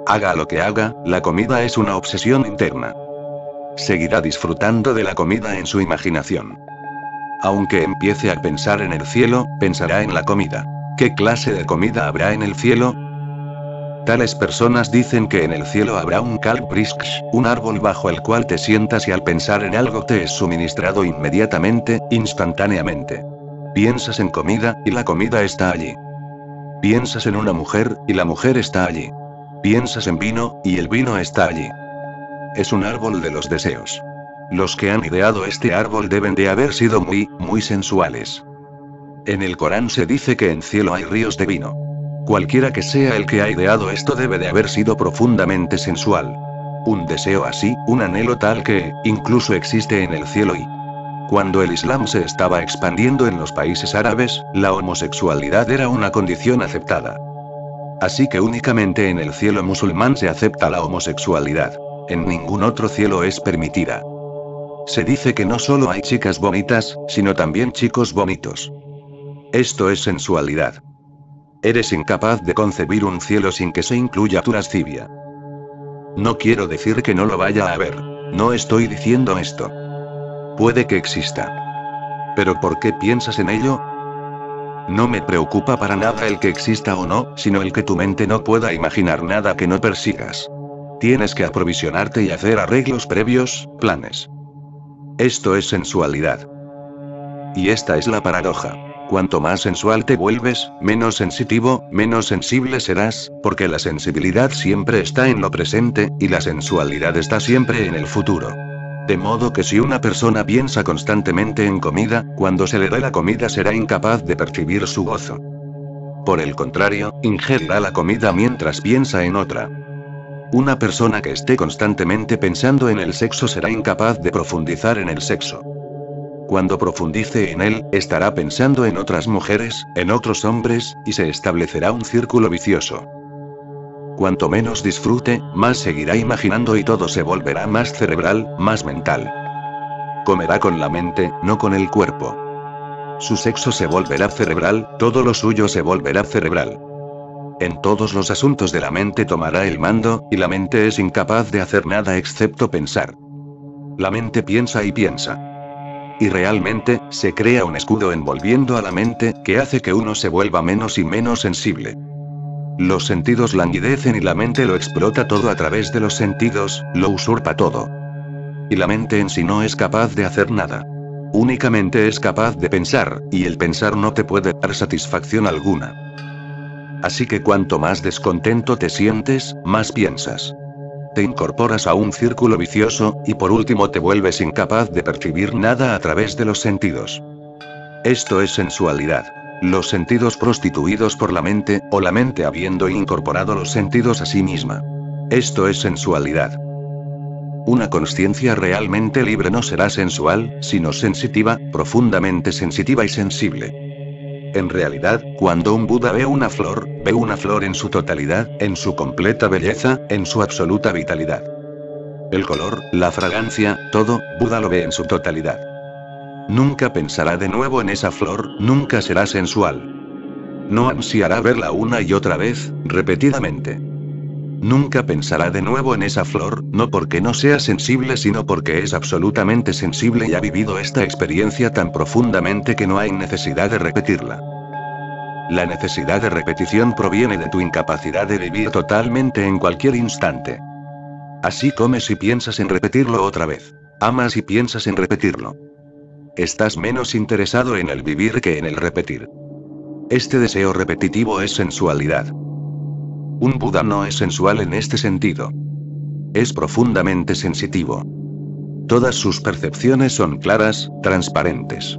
Haga lo que haga, la comida es una obsesión interna. Seguirá disfrutando de la comida en su imaginación. Aunque empiece a pensar en el cielo, pensará en la comida. ¿Qué clase de comida habrá en el cielo? Tales personas dicen que en el cielo habrá un kalbrisk, un árbol bajo el cual te sientas y al pensar en algo te es suministrado inmediatamente, instantáneamente. Piensas en comida, y la comida está allí. Piensas en una mujer, y la mujer está allí. Piensas en vino, y el vino está allí. Es un árbol de los deseos. Los que han ideado este árbol deben de haber sido muy sensuales. En el Corán se dice que en cielo hay ríos de vino. Cualquiera que sea el que ha ideado esto debe de haber sido profundamente sensual. Un deseo así, un anhelo tal que, incluso existe en el cielo y... Cuando el Islam se estaba expandiendo en los países árabes, la homosexualidad era una condición aceptada. Así que únicamente en el cielo musulmán se acepta la homosexualidad. En ningún otro cielo es permitida. Se dice que no solo hay chicas bonitas, sino también chicos bonitos. Esto es sensualidad. Eres incapaz de concebir un cielo sin que se incluya tu lascivia. No quiero decir que no lo vaya a haber. No estoy diciendo esto. Puede que exista. ¿Pero por qué piensas en ello? No me preocupa para nada el que exista o no, sino el que tu mente no pueda imaginar nada que no persigas. Tienes que aprovisionarte y hacer arreglos previos, planes. Esto es sensualidad. Y esta es la paradoja. Cuanto más sensual te vuelves, menos sensitivo, menos sensible serás, porque la sensibilidad siempre está en lo presente, y la sensualidad está siempre en el futuro. De modo que si una persona piensa constantemente en comida, cuando se le dé la comida será incapaz de percibir su gozo. Por el contrario, ingerirá la comida mientras piensa en otra. Una persona que esté constantemente pensando en el sexo será incapaz de profundizar en el sexo. Cuando profundice en él, estará pensando en otras mujeres, en otros hombres, y se establecerá un círculo vicioso. Cuanto menos disfrute, más seguirá imaginando y todo se volverá más cerebral, más mental. Comerá con la mente, no con el cuerpo. Su sexo se volverá cerebral, todo lo suyo se volverá cerebral. En todos los asuntos de la mente tomará el mando, y la mente es incapaz de hacer nada excepto pensar. La mente piensa y piensa. Y realmente, se crea un escudo envolviendo a la mente, que hace que uno se vuelva menos y menos sensible. Los sentidos languidecen y la mente lo explota todo a través de los sentidos, lo usurpa todo. Y la mente en sí no es capaz de hacer nada. Únicamente es capaz de pensar, y el pensar no te puede dar satisfacción alguna. Así que cuanto más descontento te sientes, más piensas. Te incorporas a un círculo vicioso, y por último te vuelves incapaz de percibir nada a través de los sentidos. Esto es sensualidad. Los sentidos prostituidos por la mente, o la mente habiendo incorporado los sentidos a sí misma. Esto es sensualidad. Una conciencia realmente libre no será sensual, sino sensitiva, profundamente sensitiva y sensible. En realidad, cuando un Buda ve una flor en su totalidad, en su completa belleza, en su absoluta vitalidad. El color, la fragancia, todo, Buda lo ve en su totalidad. Nunca pensará de nuevo en esa flor, nunca será sensual. No ansiará verla una y otra vez, repetidamente. Nunca pensará de nuevo en esa flor, no porque no sea sensible, sino porque es absolutamente sensible y ha vivido esta experiencia tan profundamente que no hay necesidad de repetirla. La necesidad de repetición proviene de tu incapacidad de vivir totalmente en cualquier instante. Así comes y piensas en repetirlo otra vez. Amas y piensas en repetirlo. Estás menos interesado en el vivir que en el repetir. Este deseo repetitivo es sensualidad. Un Buda no es sensual en este sentido. Es profundamente sensitivo. Todas sus percepciones son claras, transparentes.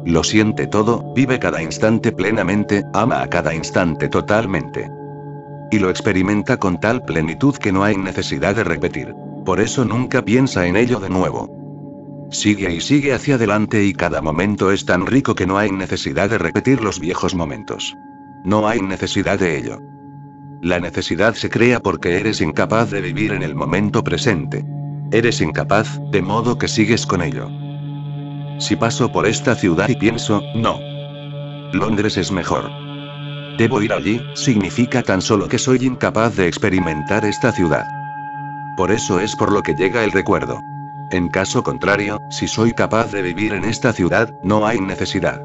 Lo siente todo, vive cada instante plenamente, ama a cada instante totalmente. Y lo experimenta con tal plenitud que no hay necesidad de repetir. Por eso nunca piensa en ello de nuevo. Sigue y sigue hacia adelante y cada momento es tan rico que no hay necesidad de repetir los viejos momentos. No hay necesidad de ello. La necesidad se crea porque eres incapaz de vivir en el momento presente. Eres incapaz, de modo que sigues con ello. Si paso por esta ciudad y pienso, no. Londres es mejor. Debo ir allí, significa tan solo que soy incapaz de experimentar esta ciudad. Por eso es por lo que llega el recuerdo. En caso contrario, si soy capaz de vivir en esta ciudad, no hay necesidad.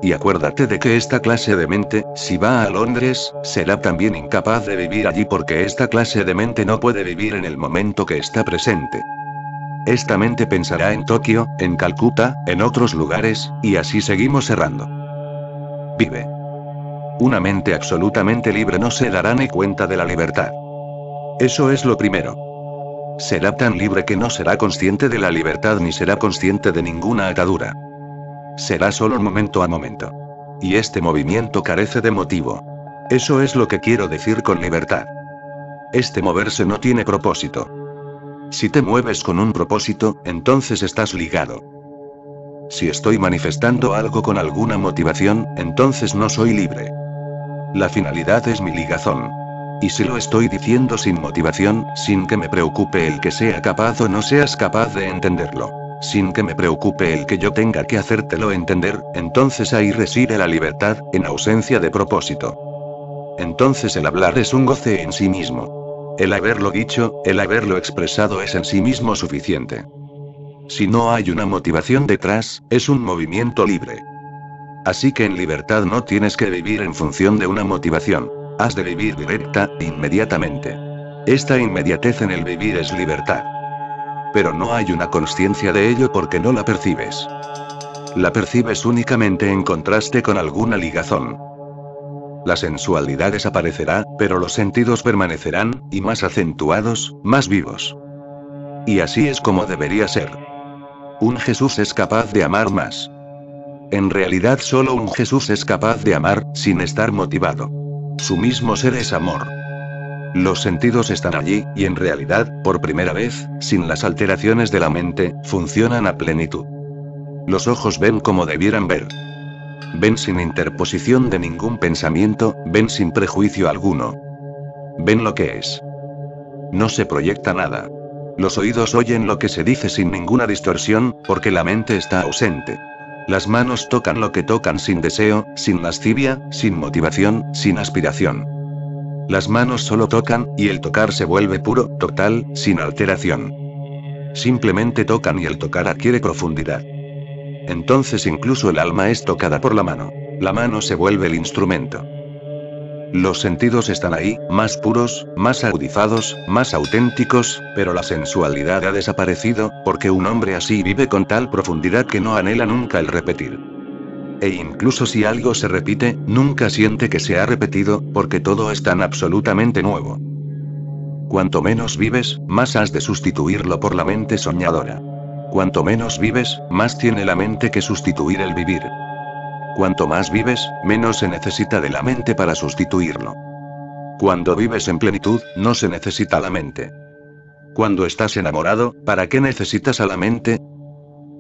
Y acuérdate de que esta clase de mente, si va a Londres, será también incapaz de vivir allí porque esta clase de mente no puede vivir en el momento que está presente. Esta mente pensará en Tokio, en Calcuta, en otros lugares, y así seguimos errando. Vive. Una mente absolutamente libre no se dará ni cuenta de la libertad. Eso es lo primero. Será tan libre que no será consciente de la libertad ni será consciente de ninguna atadura. Será solo momento a momento. Y este movimiento carece de motivo. Eso es lo que quiero decir con libertad. Este moverse no tiene propósito. Si te mueves con un propósito, entonces estás ligado. Si estoy manifestando algo con alguna motivación, entonces no soy libre. La finalidad es mi ligazón. Y si lo estoy diciendo sin motivación, sin que me preocupe el que sea capaz o no seas capaz de entenderlo, sin que me preocupe el que yo tenga que hacértelo entender, entonces ahí reside la libertad, en ausencia de propósito. Entonces el hablar es un goce en sí mismo. El haberlo dicho, el haberlo expresado es en sí mismo suficiente. Si no hay una motivación detrás, es un movimiento libre. Así que en libertad no tienes que vivir en función de una motivación. Has de vivir directa, inmediatamente. Esta inmediatez en el vivir es libertad. Pero no hay una consciencia de ello porque no la percibes. La percibes únicamente en contraste con alguna ligazón. La sensualidad desaparecerá, pero los sentidos permanecerán, y más acentuados, más vivos. Y así es como debería ser. Un Jesús es capaz de amar más. En realidad solo un Jesús es capaz de amar, sin estar motivado. Su mismo ser es amor. Los sentidos están allí, y en realidad, por primera vez, sin las alteraciones de la mente, funcionan a plenitud. Los ojos ven como debieran ver. Ven sin interposición de ningún pensamiento, ven sin prejuicio alguno. Ven lo que es. No se proyecta nada. Los oídos oyen lo que se dice sin ninguna distorsión, porque la mente está ausente. Las manos tocan lo que tocan sin deseo, sin lascivia, sin motivación, sin aspiración. Las manos solo tocan, y el tocar se vuelve puro, total, sin alteración. Simplemente tocan y el tocar adquiere profundidad. Entonces incluso el alma es tocada por la mano. La mano se vuelve el instrumento. Los sentidos están ahí, más puros, más agudizados, más auténticos, pero la sensualidad ha desaparecido, porque un hombre así vive con tal profundidad que no anhela nunca el repetir. E incluso si algo se repite, nunca siente que se ha repetido, porque todo es tan absolutamente nuevo. Cuanto menos vives, más has de sustituirlo por la mente soñadora. Cuanto menos vives, más tiene la mente que sustituir el vivir. Cuanto más vives, menos se necesita de la mente para sustituirlo. Cuando vives en plenitud, no se necesita la mente. Cuando estás enamorado, ¿para qué necesitas a la mente?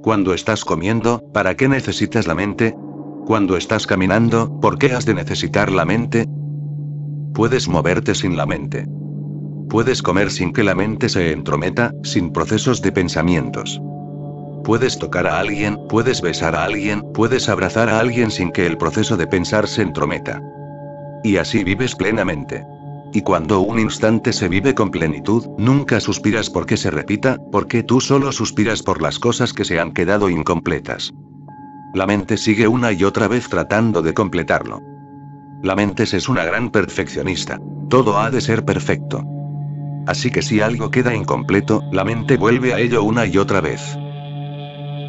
Cuando estás comiendo, ¿para qué necesitas la mente? Cuando estás caminando, ¿por qué has de necesitar la mente? Puedes moverte sin la mente. Puedes comer sin que la mente se entrometa, sin procesos de pensamientos. Puedes tocar a alguien, puedes besar a alguien, puedes abrazar a alguien sin que el proceso de pensar se entrometa. Y así vives plenamente. Y cuando un instante se vive con plenitud, nunca suspiras porque se repita, porque tú solo suspiras por las cosas que se han quedado incompletas. La mente sigue una y otra vez tratando de completarlo. La mente es una gran perfeccionista. Todo ha de ser perfecto. Así que si algo queda incompleto, la mente vuelve a ello una y otra vez.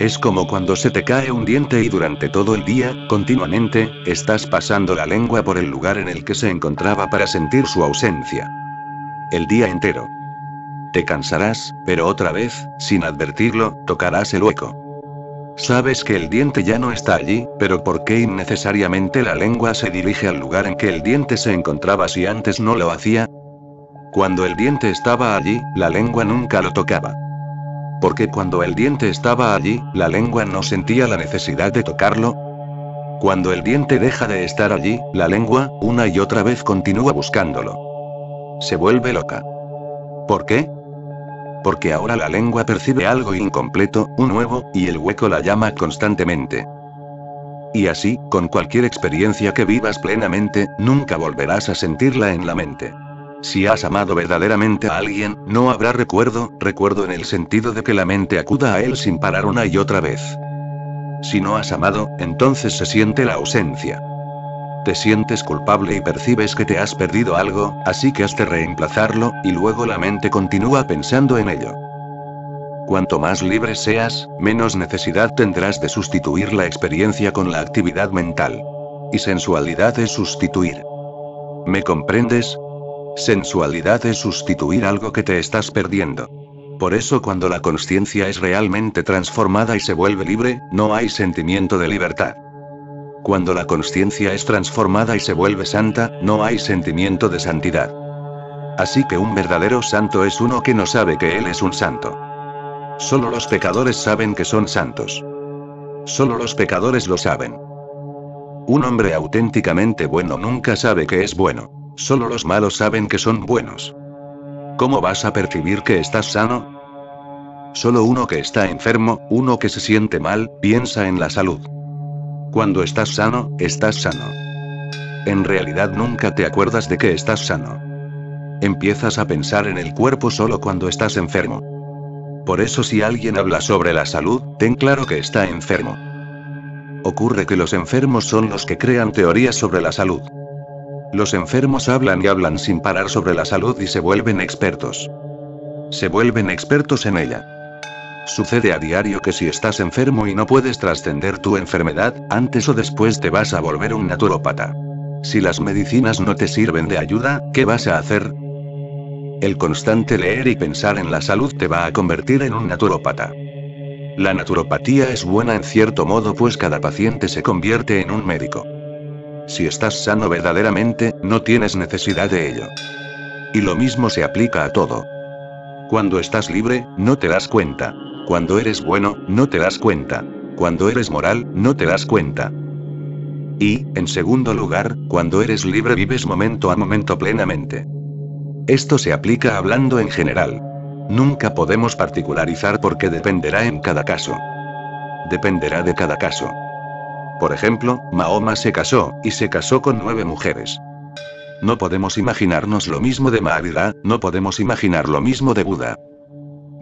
Es como cuando se te cae un diente y durante todo el día, continuamente, estás pasando la lengua por el lugar en el que se encontraba para sentir su ausencia. El día entero. Te cansarás, pero otra vez, sin advertirlo, tocarás el hueco. Sabes que el diente ya no está allí, pero ¿por qué innecesariamente la lengua se dirige al lugar en que el diente se encontraba si antes no lo hacía? Cuando el diente estaba allí, la lengua nunca lo tocaba. Porque cuando el diente estaba allí, la lengua no sentía la necesidad de tocarlo. Cuando el diente deja de estar allí, la lengua, una y otra vez continúa buscándolo. Se vuelve loca. ¿Por qué? Porque ahora la lengua percibe algo incompleto, un nuevo, y el hueco la llama constantemente. Y así, con cualquier experiencia que vivas plenamente, nunca volverás a sentirla en la mente. Si has amado verdaderamente a alguien, no habrá recuerdo en el sentido de que la mente acuda a él sin parar una y otra vez. Si no has amado, entonces se siente la ausencia. Te sientes culpable y percibes que te has perdido algo, así que has de reemplazarlo, y luego la mente continúa pensando en ello. Cuanto más libre seas, menos necesidad tendrás de sustituir la experiencia con la actividad mental. Y sensualidad es sustituir. ¿Me comprendes? Sensualidad es sustituir algo que te estás perdiendo. Por eso cuando la consciencia es realmente transformada y se vuelve libre, no hay sentimiento de libertad. Cuando la consciencia es transformada y se vuelve santa, no hay sentimiento de santidad. Así que un verdadero santo es uno que no sabe que él es un santo. Solo los pecadores saben que son santos. Solo los pecadores lo saben. Un hombre auténticamente bueno nunca sabe que es bueno. Solo los malos saben que son buenos. ¿Cómo vas a percibir que estás sano? Solo uno que está enfermo, uno que se siente mal, piensa en la salud. Cuando estás sano, estás sano. En realidad nunca te acuerdas de que estás sano. Empiezas a pensar en el cuerpo solo cuando estás enfermo. Por eso si alguien habla sobre la salud, ten claro que está enfermo. Ocurre que los enfermos son los que crean teorías sobre la salud. Los enfermos hablan y hablan sin parar sobre la salud y se vuelven expertos. Se vuelven expertos en ella. Sucede a diario que si estás enfermo y no puedes trascender tu enfermedad, antes o después te vas a volver un naturópata. Si las medicinas no te sirven de ayuda, ¿qué vas a hacer? El constante leer y pensar en la salud te va a convertir en un naturópata. La naturopatía es buena en cierto modo pues cada paciente se convierte en un médico. Si estás sano verdaderamente, no tienes necesidad de ello. Y lo mismo se aplica a todo. Cuando estás libre, no te das cuenta. Cuando eres bueno, no te das cuenta. Cuando eres moral, no te das cuenta. Y, en segundo lugar, cuando eres libre vives momento a momento plenamente. Esto se aplica hablando en general. Nunca podemos particularizar porque dependerá en cada caso. Dependerá de cada caso. Por ejemplo, Mahoma se casó, y se casó con 9 mujeres. No podemos imaginarnos lo mismo de Mahavira, no podemos imaginar lo mismo de Buda.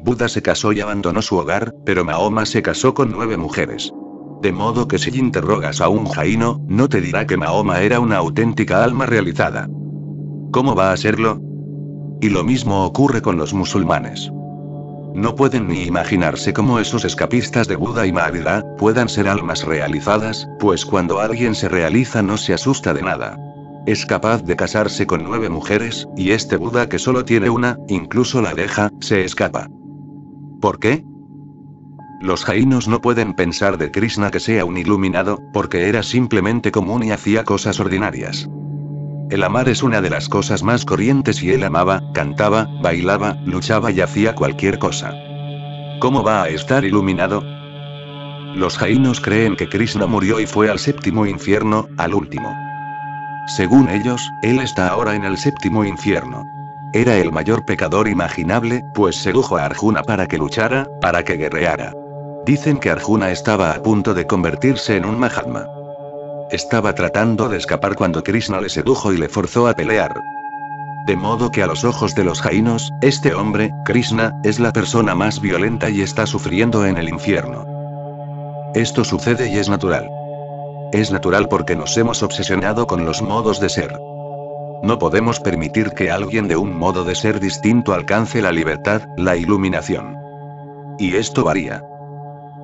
Buda se casó y abandonó su hogar, pero Mahoma se casó con 9 mujeres. De modo que si interrogas a un jaíno, no te dirá que Mahoma era una auténtica alma realizada. ¿Cómo va a serlo? Y lo mismo ocurre con los musulmanes. No pueden ni imaginarse cómo esos escapistas de Buda y Mahavira puedan ser almas realizadas, pues cuando alguien se realiza no se asusta de nada. Es capaz de casarse con 9 mujeres, y este Buda que solo tiene una, incluso la deja, se escapa. ¿Por qué? Los jaínos no pueden pensar de Krishna que sea un iluminado, porque era simplemente común y hacía cosas ordinarias. El amar es una de las cosas más corrientes y él amaba, cantaba, bailaba, luchaba y hacía cualquier cosa. ¿Cómo va a estar iluminado? Los jaínos creen que Krishna murió y fue al séptimo infierno, al último. Según ellos, él está ahora en el séptimo infierno. Era el mayor pecador imaginable, pues sedujo a Arjuna para que luchara, para que guerreara. Dicen que Arjuna estaba a punto de convertirse en un Mahatma. Estaba tratando de escapar cuando Krishna le sedujo y le forzó a pelear. De modo que a los ojos de los jaínos, este hombre, Krishna, es la persona más violenta y está sufriendo en el infierno. Esto sucede y es natural. Es natural porque nos hemos obsesionado con los modos de ser. No podemos permitir que alguien de un modo de ser distinto alcance la libertad, la iluminación. Y esto varía.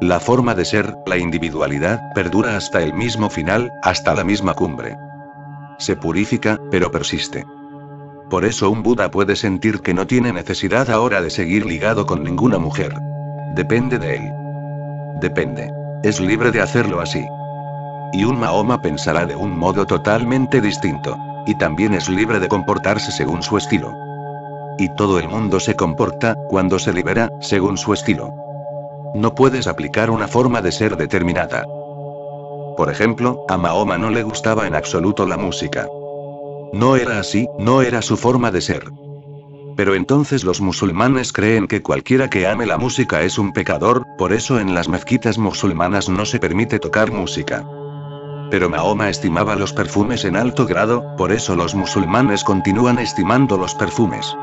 La forma de ser, la individualidad, perdura hasta el mismo final, hasta la misma cumbre. Se purifica, pero persiste. Por eso un Buda puede sentir que no tiene necesidad ahora de seguir ligado con ninguna mujer. Depende de él. Depende. Es libre de hacerlo así. Y un Mahoma pensará de un modo totalmente distinto. Y también es libre de comportarse según su estilo. Y todo el mundo se comporta, cuando se libera, según su estilo. No puedes aplicar una forma de ser determinada. Por ejemplo, a Mahoma no le gustaba en absoluto la música. No era así, no era su forma de ser. Pero entonces los musulmanes creen que cualquiera que ame la música es un pecador, por eso en las mezquitas musulmanas no se permite tocar música. Pero Mahoma estimaba los perfumes en alto grado, por eso los musulmanes continúan estimando los perfumes.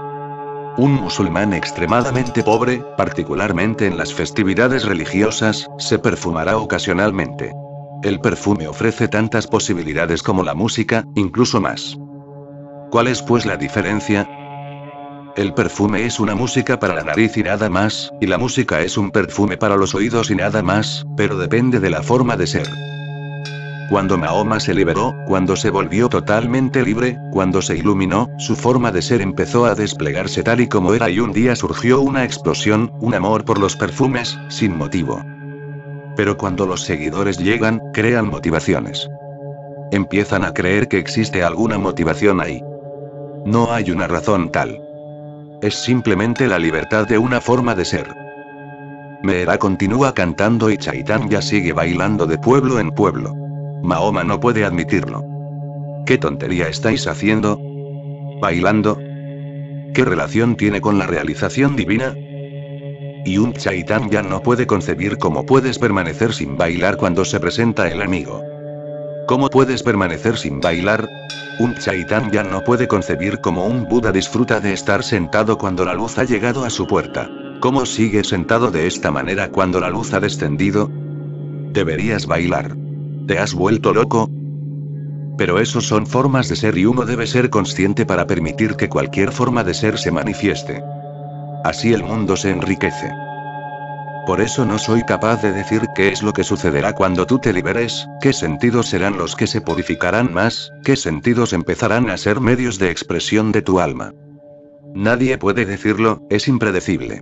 Un musulmán extremadamente pobre, particularmente en las festividades religiosas, se perfumará ocasionalmente. El perfume ofrece tantas posibilidades como la música, incluso más. ¿Cuál es pues la diferencia? El perfume es una música para la nariz y nada más, y la música es un perfume para los oídos y nada más, pero depende de la forma de ser. Cuando Mahoma se liberó, cuando se volvió totalmente libre, cuando se iluminó, su forma de ser empezó a desplegarse tal y como era y un día surgió una explosión, un amor por los perfumes, sin motivo. Pero cuando los seguidores llegan, crean motivaciones. Empiezan a creer que existe alguna motivación ahí. No hay una razón tal. Es simplemente la libertad de una forma de ser. Meera continúa cantando y Chaitanya sigue bailando de pueblo en pueblo. Mahoma no puede admitirlo. ¿Qué tontería estáis haciendo? ¿Bailando? ¿Qué relación tiene con la realización divina? Y un Chaitanya no puede concebir cómo puedes permanecer sin bailar cuando se presenta el amigo. ¿Cómo puedes permanecer sin bailar? Un Chaitanya no puede concebir cómo un Buda disfruta de estar sentado cuando la luz ha llegado a su puerta. ¿Cómo sigue sentado de esta manera cuando la luz ha descendido? Deberías bailar. ¿Te has vuelto loco? Pero esos son formas de ser y uno debe ser consciente para permitir que cualquier forma de ser se manifieste. Así el mundo se enriquece. Por eso no soy capaz de decir qué es lo que sucederá cuando tú te liberes, qué sentidos serán los que se purificarán más, qué sentidos empezarán a ser medios de expresión de tu alma. Nadie puede decirlo, es impredecible.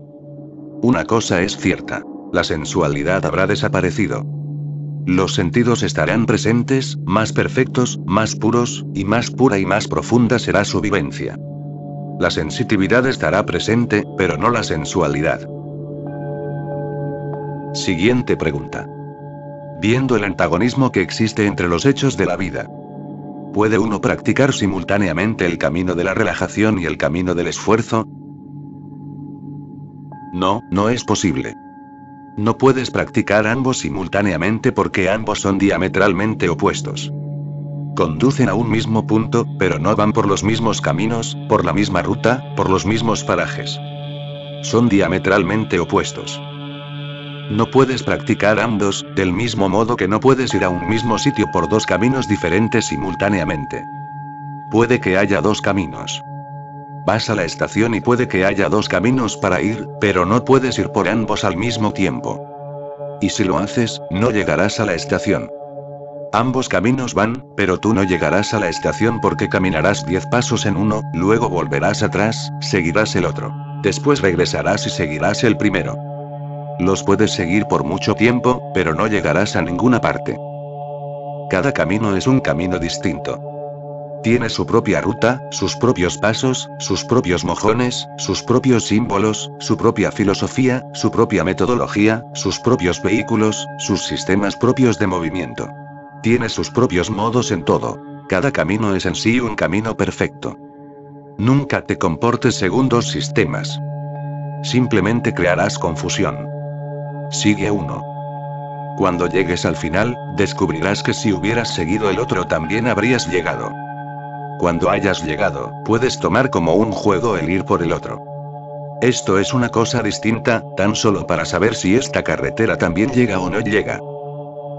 Una cosa es cierta. La sensualidad habrá desaparecido. Los sentidos estarán presentes, más perfectos, más puros, y más pura y más profunda será su vivencia. La sensitividad estará presente, pero no la sensualidad. Siguiente pregunta. Viendo el antagonismo que existe entre los hechos de la vida, ¿puede uno practicar simultáneamente el camino de la relajación y el camino del esfuerzo? No, no es posible. No puedes practicar ambos simultáneamente porque ambos son diametralmente opuestos. Conducen a un mismo punto, pero no van por los mismos caminos, por la misma ruta, por los mismos parajes. Son diametralmente opuestos. No puedes practicar ambos, del mismo modo que no puedes ir a un mismo sitio por dos caminos diferentes simultáneamente. Puede que haya dos caminos. Vas a la estación y puede que haya dos caminos para ir, pero no puedes ir por ambos al mismo tiempo. Y si lo haces, no llegarás a la estación. Ambos caminos van, pero tú no llegarás a la estación porque caminarás 10 pasos en uno, luego volverás atrás, seguirás el otro. Después regresarás y seguirás el primero. Los puedes seguir por mucho tiempo, pero no llegarás a ninguna parte. Cada camino es un camino distinto. Tiene su propia ruta, sus propios pasos, sus propios mojones, sus propios símbolos, su propia filosofía, su propia metodología, sus propios vehículos, sus sistemas propios de movimiento. Tiene sus propios modos en todo. Cada camino es en sí un camino perfecto. Nunca te comportes según dos sistemas. Simplemente crearás confusión. Sigue uno. Cuando llegues al final, descubrirás que si hubieras seguido el otro también habrías llegado. Cuando hayas llegado, puedes tomar como un juego el ir por el otro. Esto es una cosa distinta, tan solo para saber si esta carretera también llega o no llega.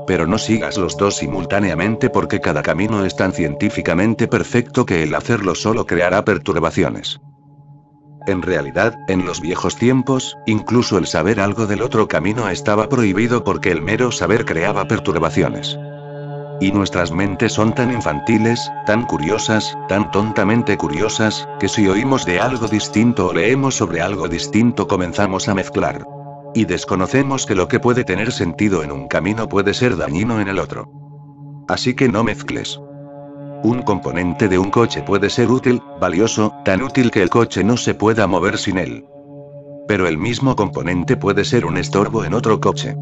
Pero no sigas los dos simultáneamente porque cada camino es tan científicamente perfecto que el hacerlo solo creará perturbaciones. En realidad, en los viejos tiempos, incluso el saber algo del otro camino estaba prohibido porque el mero saber creaba perturbaciones. Y nuestras mentes son tan infantiles, tan curiosas, tan tontamente curiosas, que si oímos de algo distinto o leemos sobre algo distinto comenzamos a mezclar. Y desconocemos que lo que puede tener sentido en un camino puede ser dañino en el otro. Así que no mezcles. Un componente de un coche puede ser útil, valioso, tan útil que el coche no se pueda mover sin él. Pero el mismo componente puede ser un estorbo en otro coche.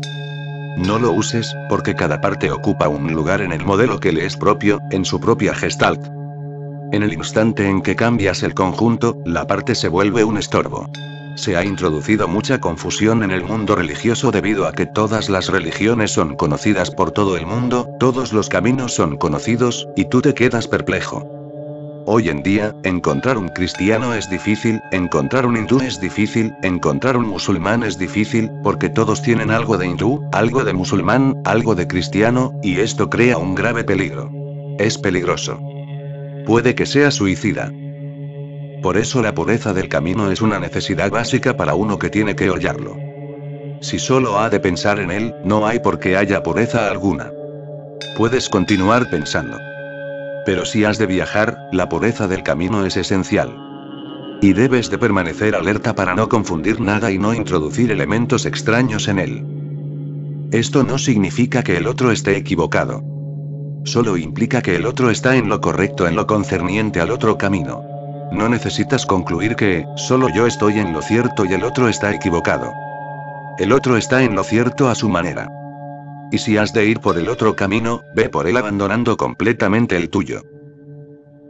No lo uses, porque cada parte ocupa un lugar en el modelo que le es propio, en su propia gestalt. En el instante en que cambias el conjunto, la parte se vuelve un estorbo. Se ha introducido mucha confusión en el mundo religioso debido a que todas las religiones son conocidas por todo el mundo, todos los caminos son conocidos, y tú te quedas perplejo. Hoy en día, encontrar un cristiano es difícil, encontrar un hindú es difícil, encontrar un musulmán es difícil, porque todos tienen algo de hindú, algo de musulmán, algo de cristiano, y esto crea un grave peligro. Es peligroso. Puede que sea suicida. Por eso la pureza del camino es una necesidad básica para uno que tiene que hollarlo. Si solo ha de pensar en él, no hay por qué haya pureza alguna. Puedes continuar pensando. Pero si has de viajar, la pureza del camino es esencial. Y debes de permanecer alerta para no confundir nada y no introducir elementos extraños en él. Esto no significa que el otro esté equivocado. Solo implica que el otro está en lo correcto en lo concerniente al otro camino. No necesitas concluir que, solo yo estoy en lo cierto y el otro está equivocado. El otro está en lo cierto a su manera. Y si has de ir por el otro camino, ve por él abandonando completamente el tuyo.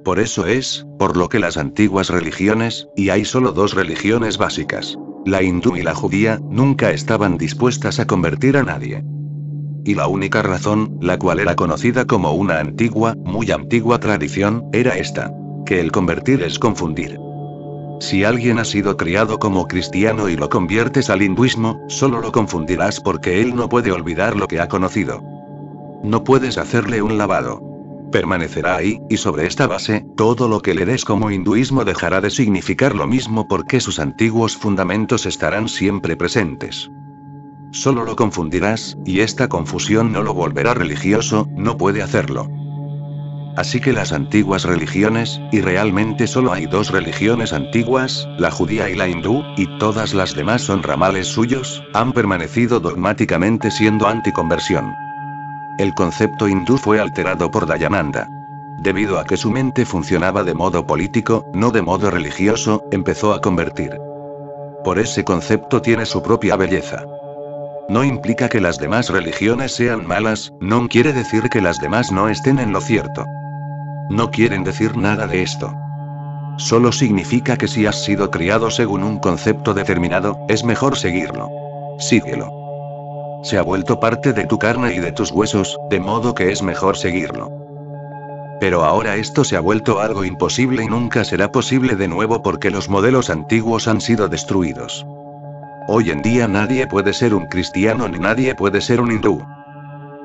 Por eso es, por lo que las antiguas religiones, y hay solo dos religiones básicas, la hindú y la judía, nunca estaban dispuestas a convertir a nadie. Y la única razón, la cual era conocida como una antigua, muy antigua tradición, era esta: que el convertir es confundir. Si alguien ha sido criado como cristiano y lo conviertes al hinduismo, solo lo confundirás porque él no puede olvidar lo que ha conocido. No puedes hacerle un lavado. Permanecerá ahí, y sobre esta base, todo lo que le des como hinduismo dejará de significar lo mismo porque sus antiguos fundamentos estarán siempre presentes. Solo lo confundirás, y esta confusión no lo volverá religioso, no puede hacerlo. Así que las antiguas religiones, y realmente solo hay dos religiones antiguas, la judía y la hindú, y todas las demás son ramales suyos, han permanecido dogmáticamente siendo anticonversión. El concepto hindú fue alterado por Dayananda. Debido a que su mente funcionaba de modo político, no de modo religioso, empezó a convertir. Por ese concepto tiene su propia belleza. No implica que las demás religiones sean malas, no quiere decir que las demás no estén en lo cierto. No quieren decir nada de esto. Solo significa que si has sido criado según un concepto determinado, es mejor seguirlo. Síguelo. Se ha vuelto parte de tu carne y de tus huesos, de modo que es mejor seguirlo. Pero ahora esto se ha vuelto algo imposible y nunca será posible de nuevo porque los modelos antiguos han sido destruidos. Hoy en día nadie puede ser un cristiano ni nadie puede ser un hindú.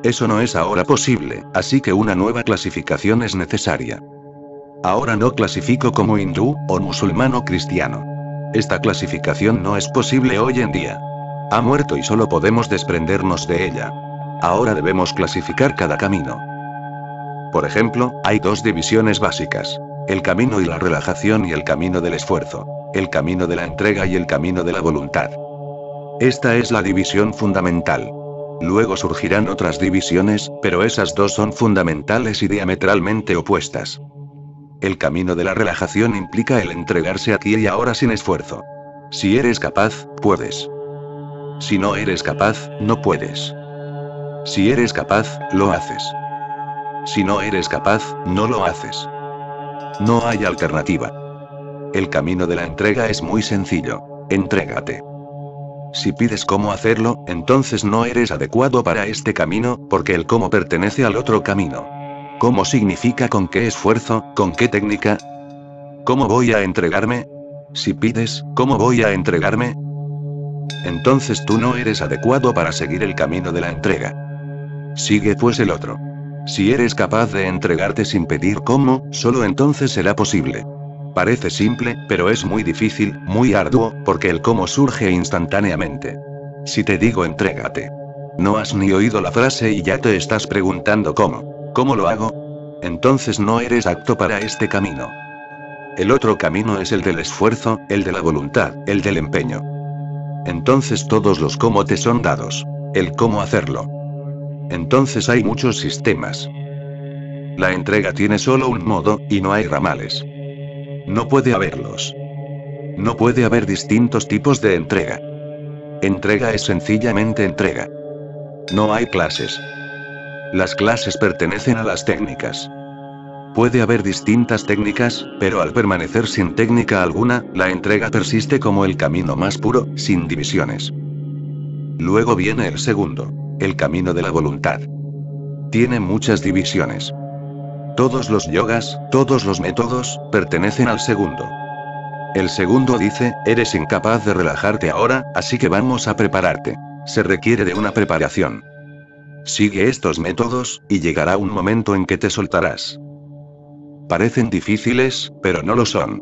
Eso no es ahora posible, así que una nueva clasificación es necesaria. Ahora no clasifico como hindú, o musulmán o cristiano. Esta clasificación no es posible hoy en día. Ha muerto y solo podemos desprendernos de ella. Ahora debemos clasificar cada camino. Por ejemplo, hay dos divisiones básicas: el camino y la relajación y el camino del esfuerzo, el camino de la entrega y el camino de la voluntad. Esta es la división fundamental. Luego surgirán otras divisiones, pero esas dos son fundamentales y diametralmente opuestas. El camino de la relajación implica el entregarse aquí y ahora sin esfuerzo. Si eres capaz, puedes. Si no eres capaz, no puedes. Si eres capaz, lo haces. Si no eres capaz, no lo haces. No hay alternativa. El camino de la entrega es muy sencillo. Entrégate. Si pides cómo hacerlo, entonces no eres adecuado para este camino, porque el cómo pertenece al otro camino. ¿Cómo significa con qué esfuerzo, con qué técnica? ¿Cómo voy a entregarme? Si pides, ¿cómo voy a entregarme? Entonces tú no eres adecuado para seguir el camino de la entrega. Sigue pues el otro. Si eres capaz de entregarte sin pedir cómo, solo entonces será posible. Parece simple, pero es muy difícil, muy arduo, porque el cómo surge instantáneamente. Si te digo entrégate, no has ni oído la frase y ya te estás preguntando cómo. ¿Cómo lo hago? Entonces no eres apto para este camino. El otro camino es el del esfuerzo, el de la voluntad, el del empeño. Entonces todos los cómo te son dados. El cómo hacerlo. Entonces hay muchos sistemas. La entrega tiene solo un modo, y no hay ramales. No puede haberlos. No puede haber distintos tipos de entrega. Entrega es sencillamente entrega. No hay clases. Las clases pertenecen a las técnicas. Puede haber distintas técnicas, pero al permanecer sin técnica alguna, la entrega persiste como el camino más puro, sin divisiones. Luego viene el segundo, el camino de la voluntad. Tiene muchas divisiones. Todos los yogas, todos los métodos, pertenecen al segundo. El segundo dice, eres incapaz de relajarte ahora, así que vamos a prepararte. Se requiere de una preparación. Sigue estos métodos, y llegará un momento en que te soltarás. Parecen difíciles, pero no lo son.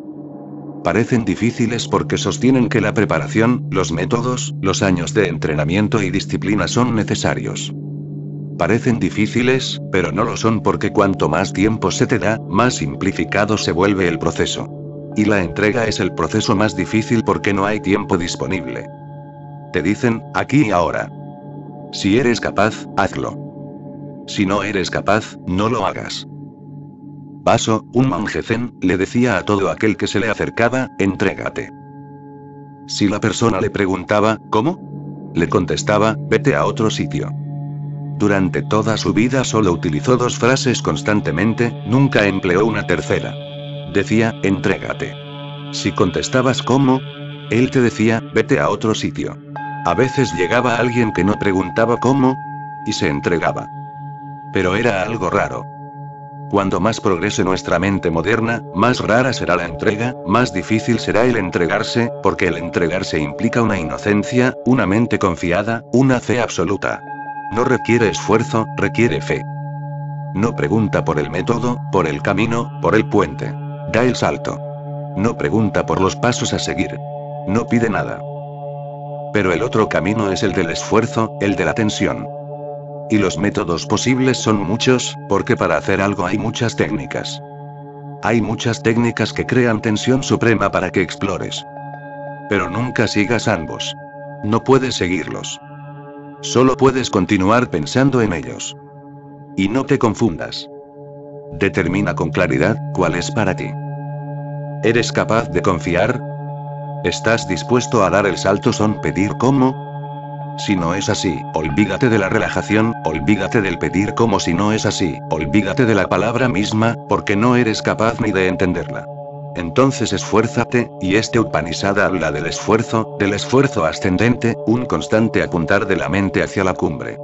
Parecen difíciles porque sostienen que la preparación, los métodos, los años de entrenamiento y disciplina son necesarios. Parecen difíciles, pero no lo son porque cuanto más tiempo se te da, más simplificado se vuelve el proceso. Y la entrega es el proceso más difícil porque no hay tiempo disponible. Te dicen, aquí y ahora. Si eres capaz, hazlo. Si no eres capaz, no lo hagas. Baso, un monje zen, le decía a todo aquel que se le acercaba, entrégate. Si la persona le preguntaba, ¿cómo? Le contestaba, vete a otro sitio. Durante toda su vida solo utilizó 2 frases constantemente, nunca empleó una tercera. Decía, entrégate. Si contestabas ¿cómo? Él te decía, vete a otro sitio. A veces llegaba alguien que no preguntaba cómo, y se entregaba. Pero era algo raro. Cuando más progrese nuestra mente moderna, más rara será la entrega, más difícil será el entregarse, porque el entregarse implica una inocencia, una mente confiada, una fe absoluta. No requiere esfuerzo, requiere fe. No pregunta por el método, por el camino, por el puente. Da el salto. No pregunta por los pasos a seguir. No pide nada. Pero el otro camino es el del esfuerzo, el de la tensión. Y los métodos posibles son muchos, porque para hacer algo hay muchas técnicas. Hay muchas técnicas que crean tensión suprema para que explores. Pero nunca sigas ambos. No puedes seguirlos. Solo puedes continuar pensando en ellos. Y no te confundas. Determina con claridad cuál es para ti. ¿Eres capaz de confiar? ¿Estás dispuesto a dar el salto sin pedir cómo? Si no es así, olvídate de la relajación, olvídate del pedir como si no es así, olvídate de la palabra misma, porque no eres capaz ni de entenderla. Entonces esfuérzate, y este Upanishad habla del esfuerzo ascendente, un constante apuntar de la mente hacia la cumbre.